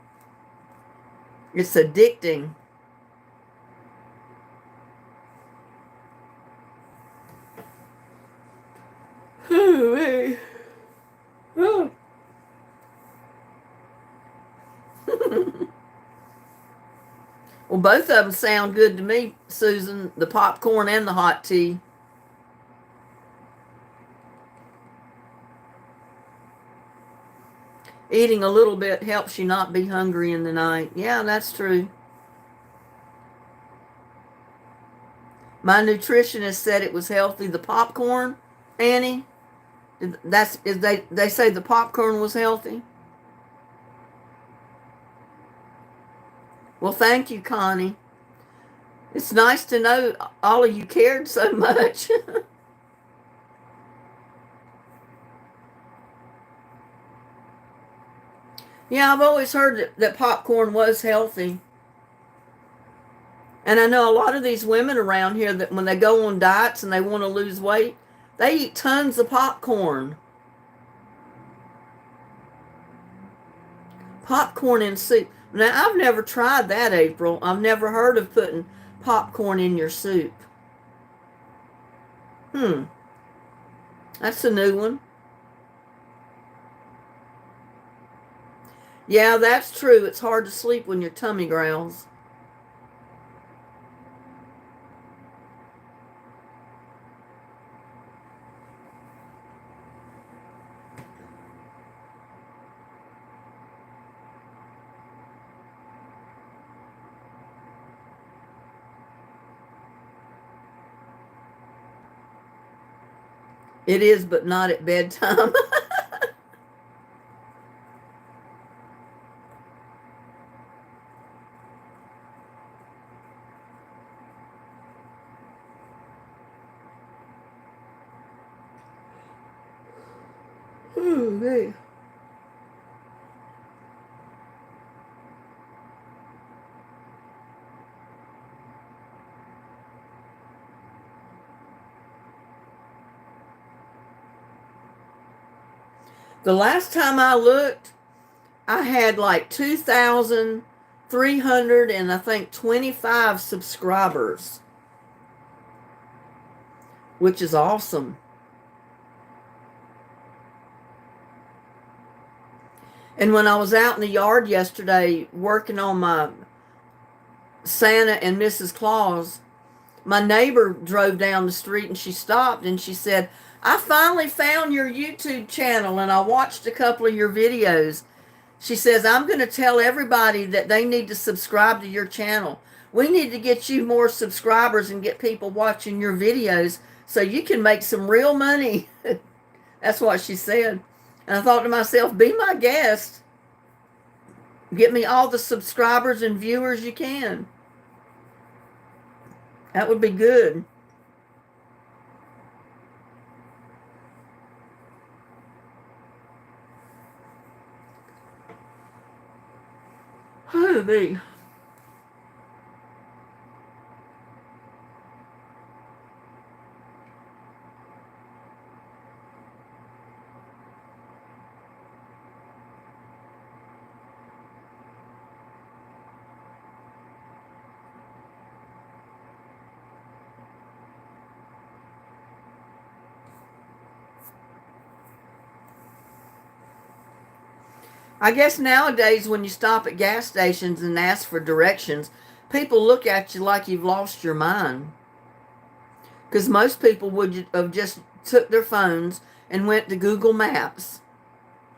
It's addicting. Well, both of them sound good to me, Susan, the popcorn and the hot tea. Eating a little bit helps you not be hungry in the night. Yeah, that's true. My nutritionist said it was healthy. The popcorn, Annie, they say the popcorn was healthy. Well, thank you, Connie. It's nice to know all of you cared so much. Yeah, I've always heard that popcorn was healthy. And I know a lot of these women around here that when they go on diets and they want to lose weight, they eat tons of popcorn. Popcorn in soup. Now, I've never tried that, April. I've never heard of putting popcorn in your soup. That's a new one. Yeah, that's true. It's hard to sleep when your tummy growls. It is, but not at bedtime. Ooh, hey. The last time I looked, I had like 2,300 and I think 25 subscribers, which is awesome. And when I was out in the yard yesterday working on my Santa and Mrs. Claus, my neighbor drove down the street and she stopped and she said, I finally found your YouTube channel and I watched a couple of your videos. She says, I'm going to tell everybody that they need to subscribe to your channel. We need to get you more subscribers and get people watching your videos so you can make some real money. That's what she said. And I thought to myself, be my guest. Get me all the subscribers and viewers you can. That would be good. Oh, me. I guess nowadays when you stop at gas stations and ask for directions, people look at you like you've lost your mind. Because most people would have just took their phones and went to Google Maps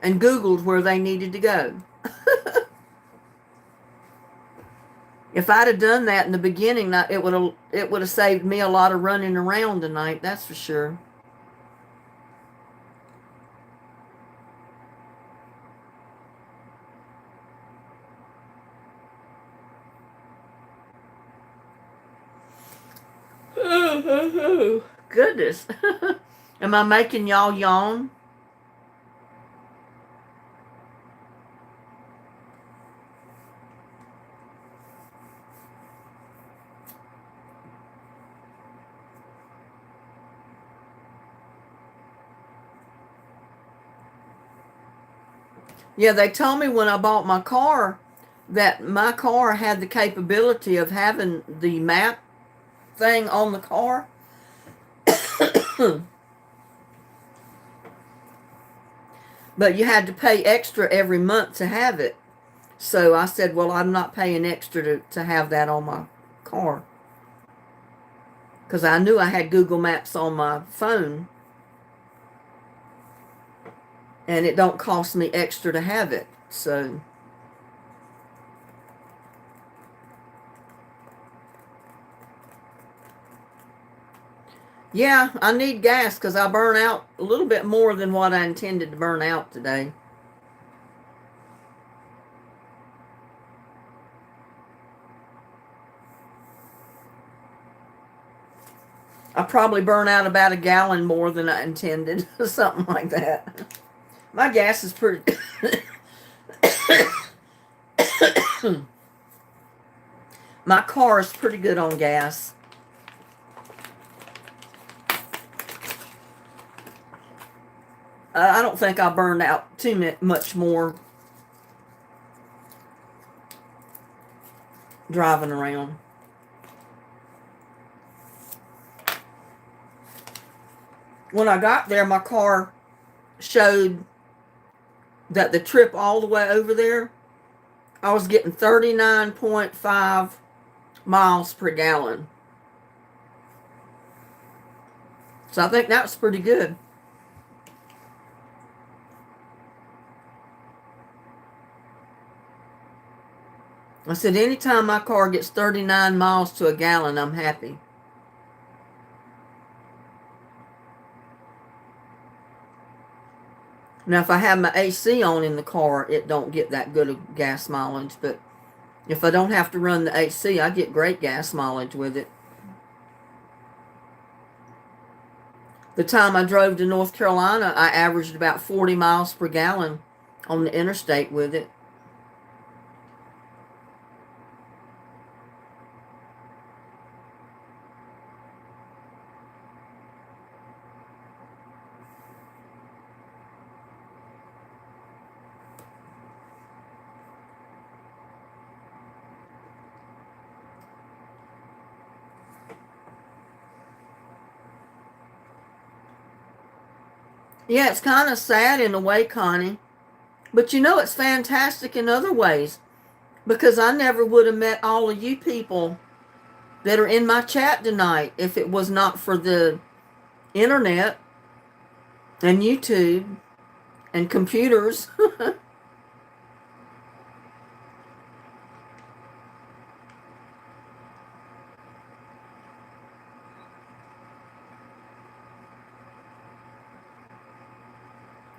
and Googled where they needed to go. If I'd have done that in the beginning, it would have saved me a lot of running around tonight, that's for sure. Goodness. Am I making y'all yawn? Yeah, they told me when I bought my car that my car had the capability of having the map thing on the car. But you had to pay extra every month to have it. So I said, well, I'm not paying extra to have that on my car. Because I knew I had Google Maps on my phone. And it don't cost me extra to have it. So yeah, I need gas because I burn out a little bit more than what I intended to burn out today. I probably burn out about a gallon more than I intended, something like that. My gas is pretty. My car is pretty good on gas. I don't think I burned out too much more driving around. When I got there, my car showed that the trip all the way over there, I was getting 39.5 miles per gallon. So I think that's pretty good. I said, anytime my car gets 39 miles to a gallon, I'm happy. Now, if I have my AC on in the car, it don't get that good of gas mileage. But if I don't have to run the AC, I get great gas mileage with it. The time I drove to North Carolina, I averaged about 40 miles per gallon on the interstate with it. Yeah, it's kind of sad in a way, Connie. But you know, it's fantastic in other ways because I never would have met all of you people that are in my chat tonight if it was not for the internet and YouTube and computers.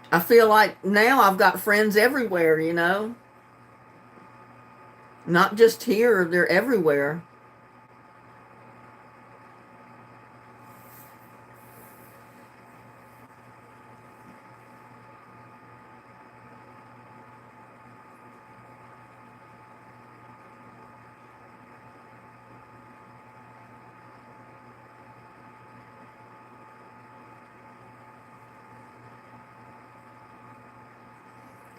I feel like now I've got friends everywhere, you know, not just here, they're everywhere.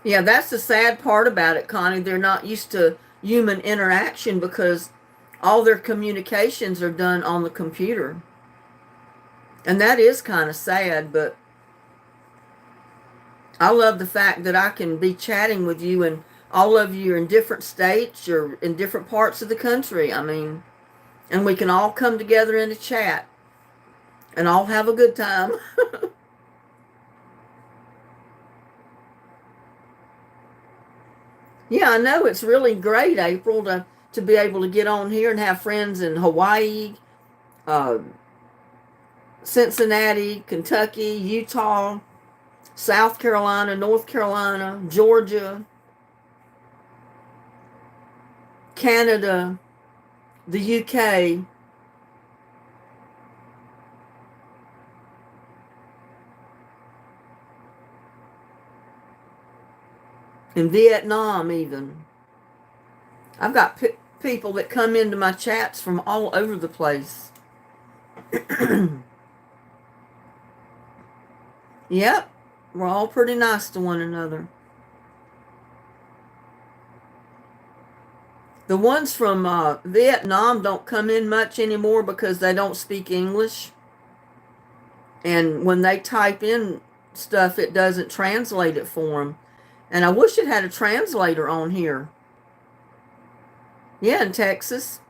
Yeah, that's the sad part about it, Connie. They're not used to human interaction because all their communications are done on the computer. And that is kind of sad, but I love the fact that I can be chatting with you and all of you are in different states or in different parts of the country. I mean, and we can all come together in a chat and all have a good time. Yeah, I know it's really great, April, to be able to get on here and have friends in Hawaii, uh, Cincinnati, Kentucky, Utah, South Carolina, North Carolina, Georgia, Canada, the UK. In Vietnam, even. I've got people that come into my chats from all over the place. Yep, we're all pretty nice to one another. The ones from Vietnam don't come in much anymore because they don't speak English. And when they type in stuff, it doesn't translate it for them. And I wish it had a translator on here. Yeah, in Texas.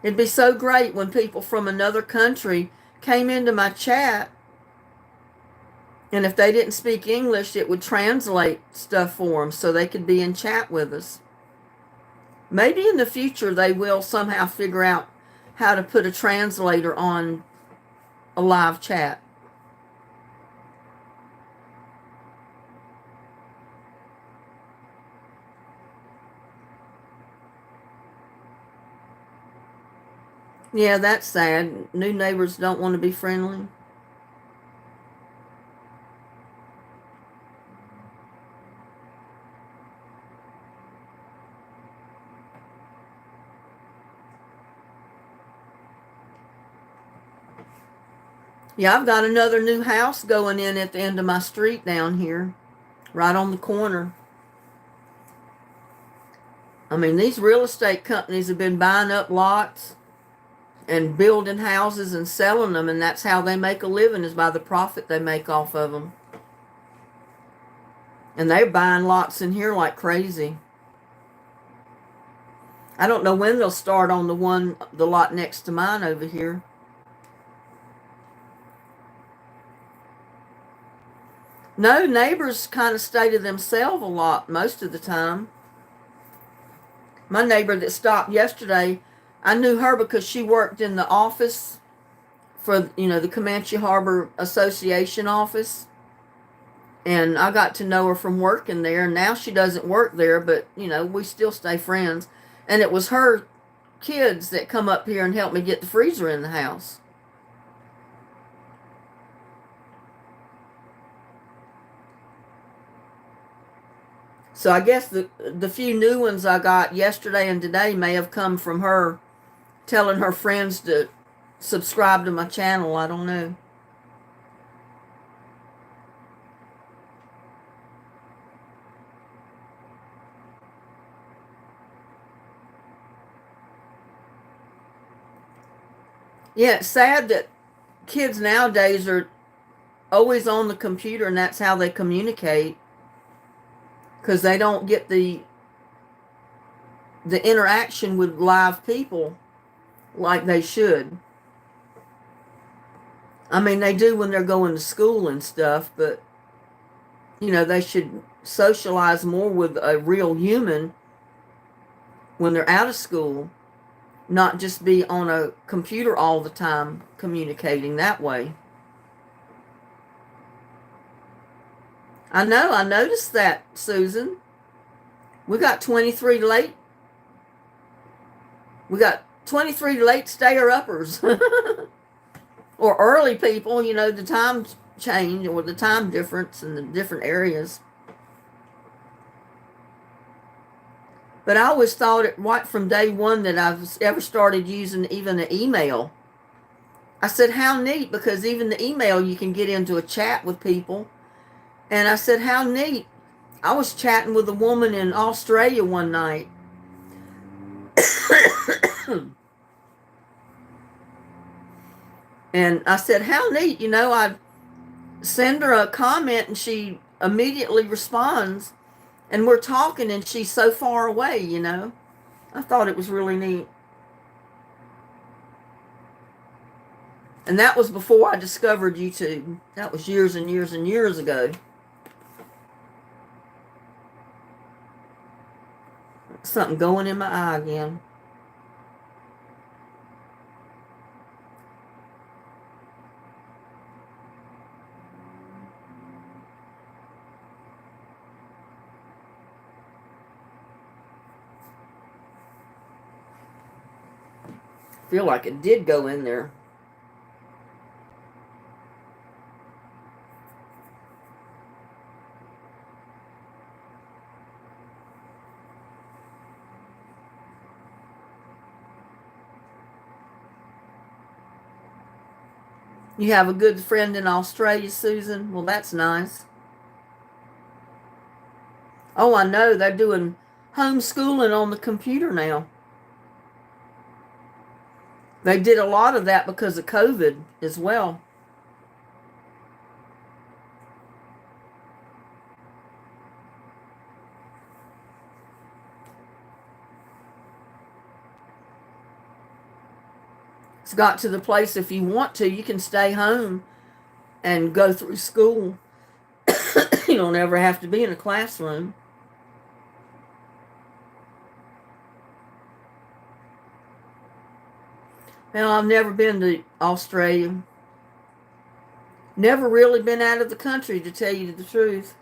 It'd be so great when people from another country came into my chat, and if they didn't speak English, it would translate stuff for them so they could be in chat with us. Maybe in the future they will somehow figure out how to put a translator on a live chat. Yeah, that's sad. New neighbors don't want to be friendly. Yeah, I've got another new house going in at the end of my street down here, right on the corner. I mean, these real estate companies have been buying up lots and building houses and selling them, and that's how they make a living, is by the profit they make off of them. And they're buying lots in here like crazy. I don't know when they'll start on the lot next to mine over here. No, neighbors kind of stay to themselves a lot most of the time. My neighbor that stopped yesterday, I knew her because she worked in the office for, the Comanche Harbor Association office. And I got to know her from working there. And now she doesn't work there, but, we still stay friends. And it was her kids that come up here and help me get the freezer in the house. So I guess the few new ones I got yesterday and today may have come from her telling her friends to subscribe to my channel. I don't know. Yeah, it's sad that kids nowadays are always on the computer and that's how they communicate, because they don't get the interaction with live people like they should. I mean, they do when they're going to school and stuff, but you know, they should socialize more with a real human when they're out of school, not just be on a computer all the time communicating that way. I know, I noticed that, Susan. We got 23 late. We got 23 late stayer-uppers. Or early people, you know, the time change or the time difference in the different areas. But I always thought it right from day one that I've ever started using even an email. I said, how neat, because even the email you can get into a chat with people. And I said, how neat. I was chatting with a woman in Australia one night. And I said, how neat, you know, I send her a comment and she immediately responds, and we're talking and she's so far away, you know. I thought it was really neat. And that was before I discovered YouTube. That was years and years and years ago. Something going in my eye again. Feel like it did go in there. You have a good friend in Australia, Susan? Well, that's nice. Oh, I know. They're doing homeschooling on the computer now. They did a lot of that because of COVID as well. It's got to the place, if you want to, you can stay home and go through school. You don't ever have to be in a classroom. Now, I've never been to Australia. Never really been out of the country, to tell you the truth.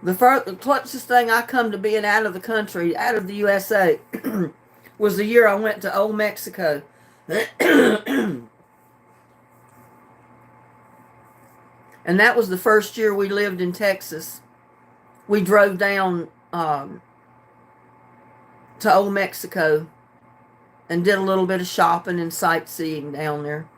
The closest thing I come to being out of the country, out of the USA, was the year I went to Old Mexico. And that was the first year we lived in Texas. We drove down to Old Mexico and did a little bit of shopping and sightseeing down there.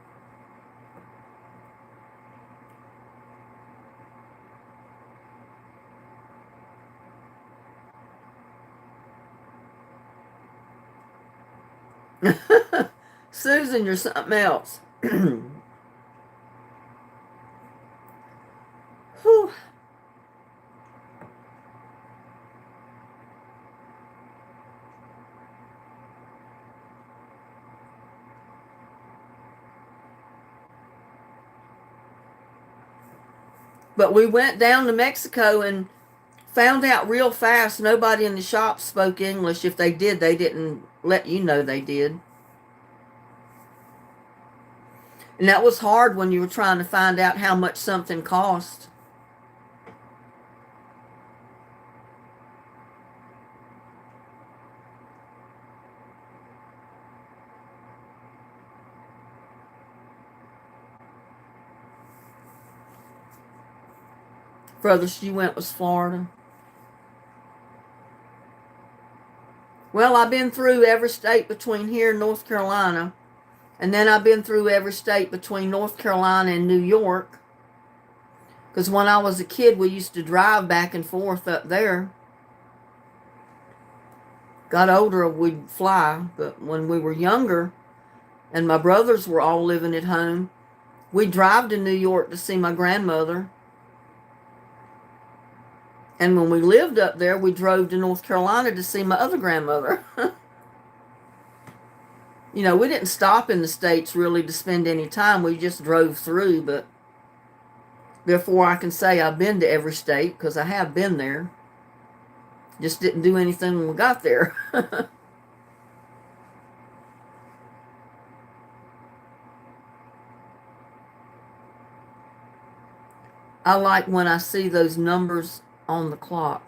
Susan, you're something else. Whew. But we went down to Mexico and found out real fast nobody in the shop spoke English. If they did, they didn't let you know they did. And that was hard when you were trying to find out how much something cost. Furthest you went was Florida. Well, I've been through every state between here and North Carolina. And then I've been through every state between North Carolina and New York. Because when I was a kid, we used to drive back and forth up there. Got older, we'd fly. But when we were younger, and my brothers were all living at home, we'd drive to New York to see my grandmother. And when we lived up there, we drove to North Carolina to see my other grandmother. You know, we didn't stop in the States really to spend any time. We just drove through, but therefore I can say I've been to every state because I have been there. Just didn't do anything when we got there. I like when I see those numbers on the clock.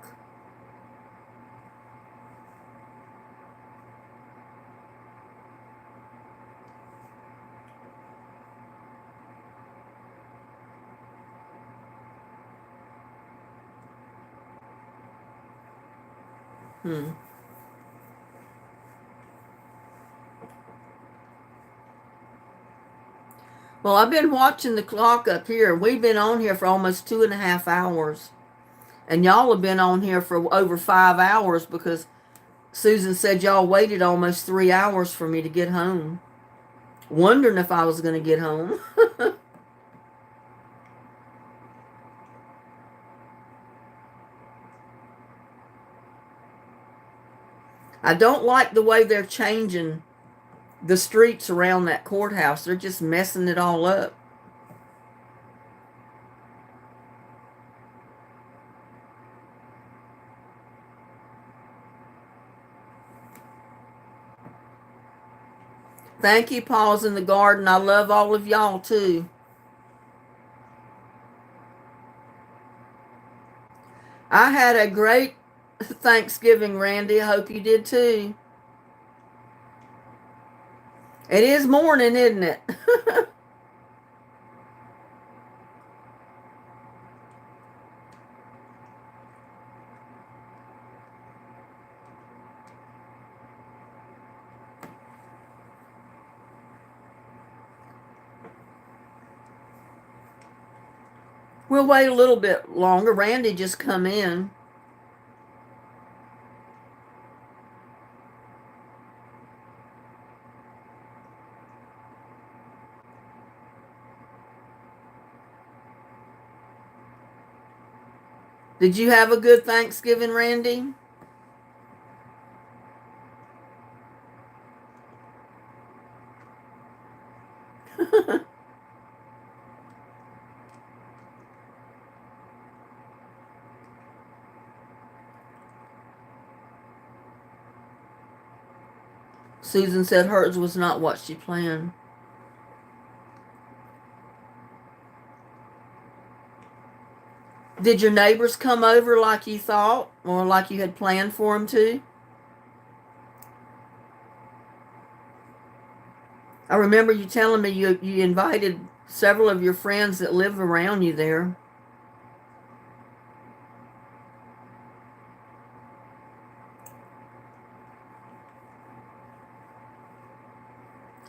Well, I've been watching the clock up here. We've been on here for almost 2.5 hours. And y'all have been on here for over 5 hours because Susan said y'all waited almost 3 hours for me to get home. Wondering if I was going to get home. I don't like the way they're changing the streets around that courthouse. They're just messing it all up. Thank you, Paws in the Garden. I love all of y'all, too. I had a great Thanksgiving, Randy. I hope you did, too. It is morning, isn't it? We'll wait a little bit longer. Randy just come in. Did you have a good Thanksgiving, Randy? Susan said hers was not what she planned. Did your neighbors come over like you thought or like you had planned for them to? I remember you telling me you invited several of your friends that live around you there.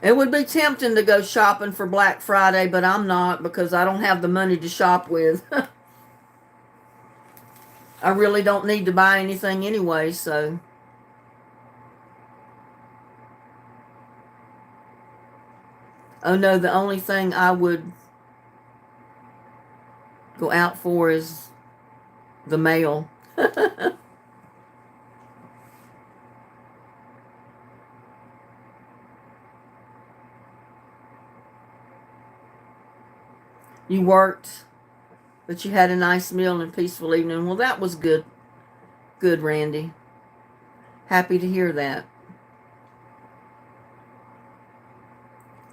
It would be tempting to go shopping for Black Friday, but I'm not because I don't have the money to shop with. I really don't need to buy anything anyway, so. Oh no, the only thing I would go out for is the mail. You worked, but you had a nice meal and a peaceful evening. Well, that was good. Good, Randy. Happy to hear that.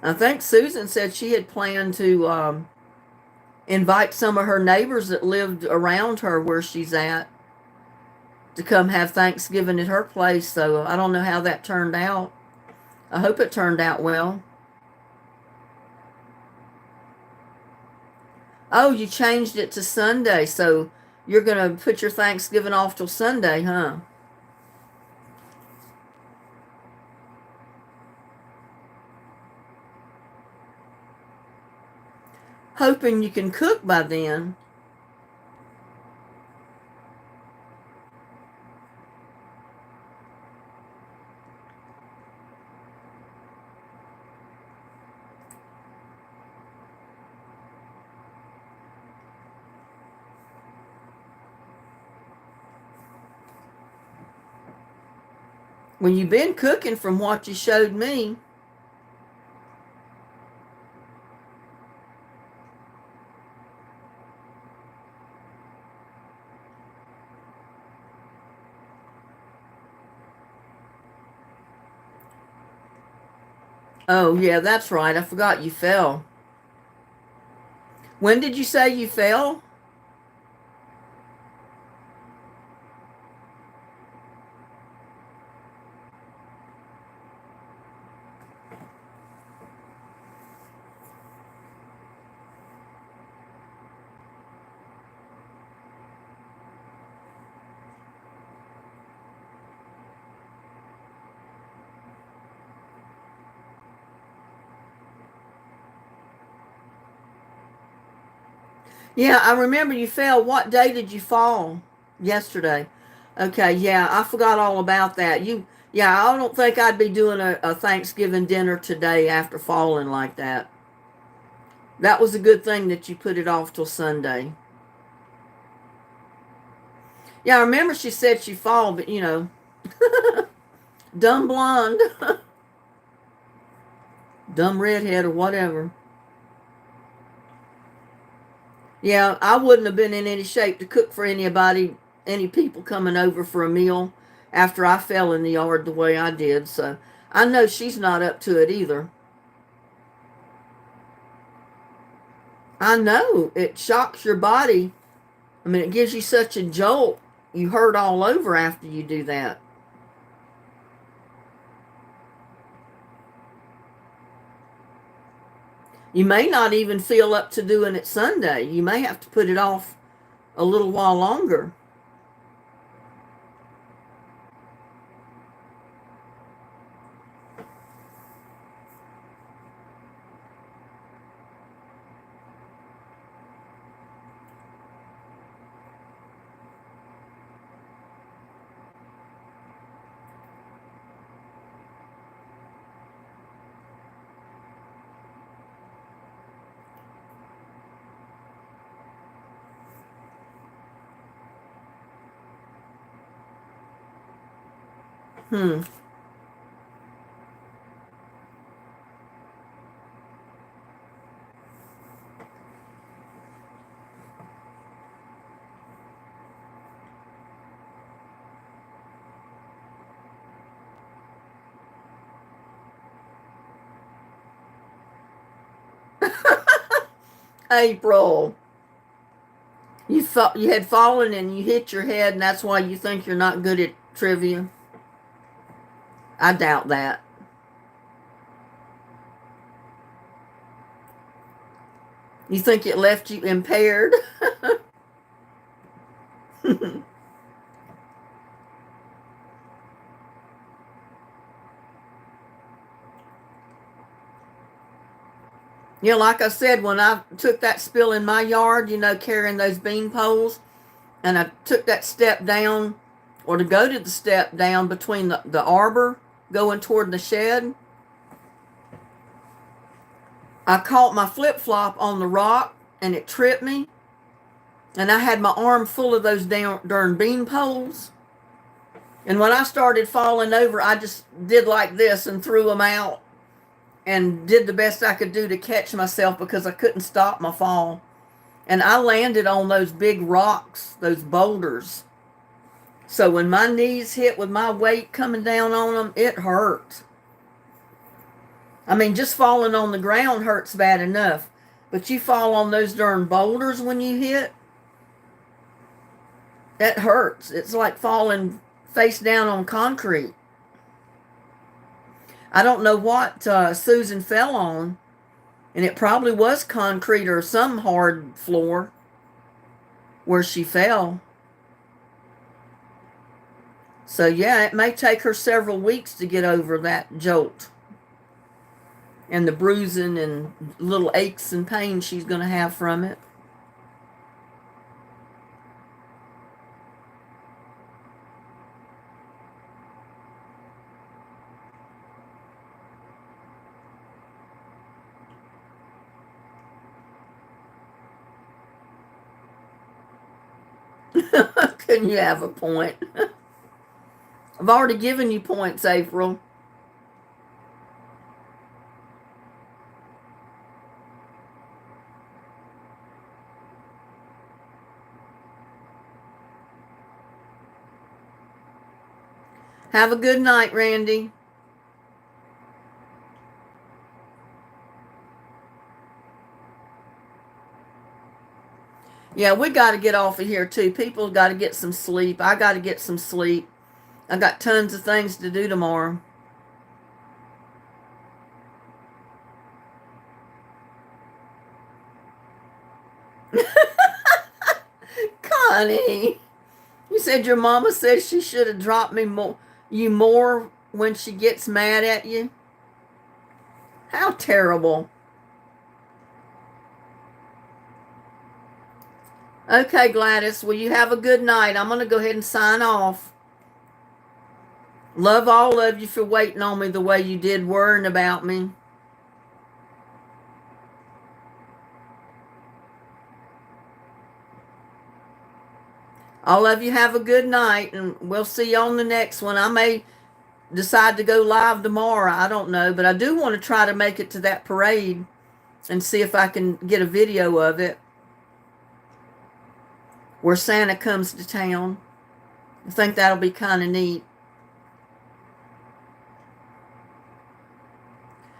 I think Susan said she had planned to invite some of her neighbors that lived around her where she's at to come have Thanksgiving at her place. So I don't know how that turned out. I hope it turned out well. Oh, you changed it to Sunday. So You're going to put your Thanksgiving off till Sunday, huh? Hoping you can cook by then. Well, you've been cooking from what you showed me. Oh, yeah, that's right. I forgot you fell. When did you say you fell? Yeah, I remember you fell. What day did you fall? Yesterday. Okay, yeah, I forgot all about that. Yeah, I don't think I'd be doing a Thanksgiving dinner today after falling like that. That was a good thing that you put it off till Sunday. Yeah, I remember she said she fall, but dumb blonde, dumb redhead, or whatever. Yeah, I wouldn't have been in any shape to cook for anybody, any people coming over for a meal after I fell in the yard the way I did. So I know she's not up to it either. I know it shocks your body. I mean, it gives you such a jolt. You hurt all over after you do that. You may not even feel up to doing it Sunday. You may have to put it off a little while longer. Hmm. April, you thought you had fallen and you hit your head, and that's why you think you're not good at trivia. I doubt that. You think it left you impaired? Like I said, when I took that spill in my yard, carrying those bean poles, and I took that step down, or to go to the step down between the arbor going toward the shed, I caught my flip flop on the rock and it tripped me. And I had my arm full of those darn bean poles. And when I started falling over, I just did like this and threw them out and did the best I could do to catch myself because I couldn't stop my fall. And I landed on those big rocks, those boulders. So when my knees hit with my weight coming down on them, it hurt. I mean, just falling on the ground hurts bad enough. But you fall on those darn boulders when you hit, that hurts. It's like falling face down on concrete. I don't know what Susan fell on, and it probably was concrete or some hard floor. where she fell. So yeah, it may take her several weeks to get over that jolt and the bruising and little aches and pains she's going to have from it. Couldn't you have a point? I've already given you points, April. Have a good night, Randy. Yeah, we got to get off of here too. People got to get some sleep. I got to get some sleep. I got tons of things to do tomorrow. Connie, you said your mama said she should have dropped you more when she gets mad at you. How terrible. Okay, Gladys, well, you have a good night. I'm going to go ahead and sign off. Love all of you for waiting on me the way you did, worrying about me. All of you have a good night, and we'll see you on the next one. I may decide to go live tomorrow. I don't know, but I do want to try to make it to that parade and see if I can get a video of it where Santa comes to town. I think that'll be kind of neat.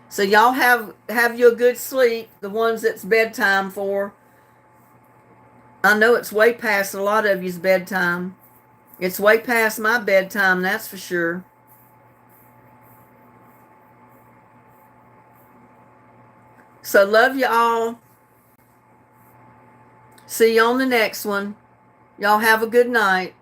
So y'all have you a good sleep, the ones that's bedtime for. I know it's way past a lot of you's bedtime. It's way past my bedtime, that's for sure. So love you all. See you on the next one. Y'all have a good night.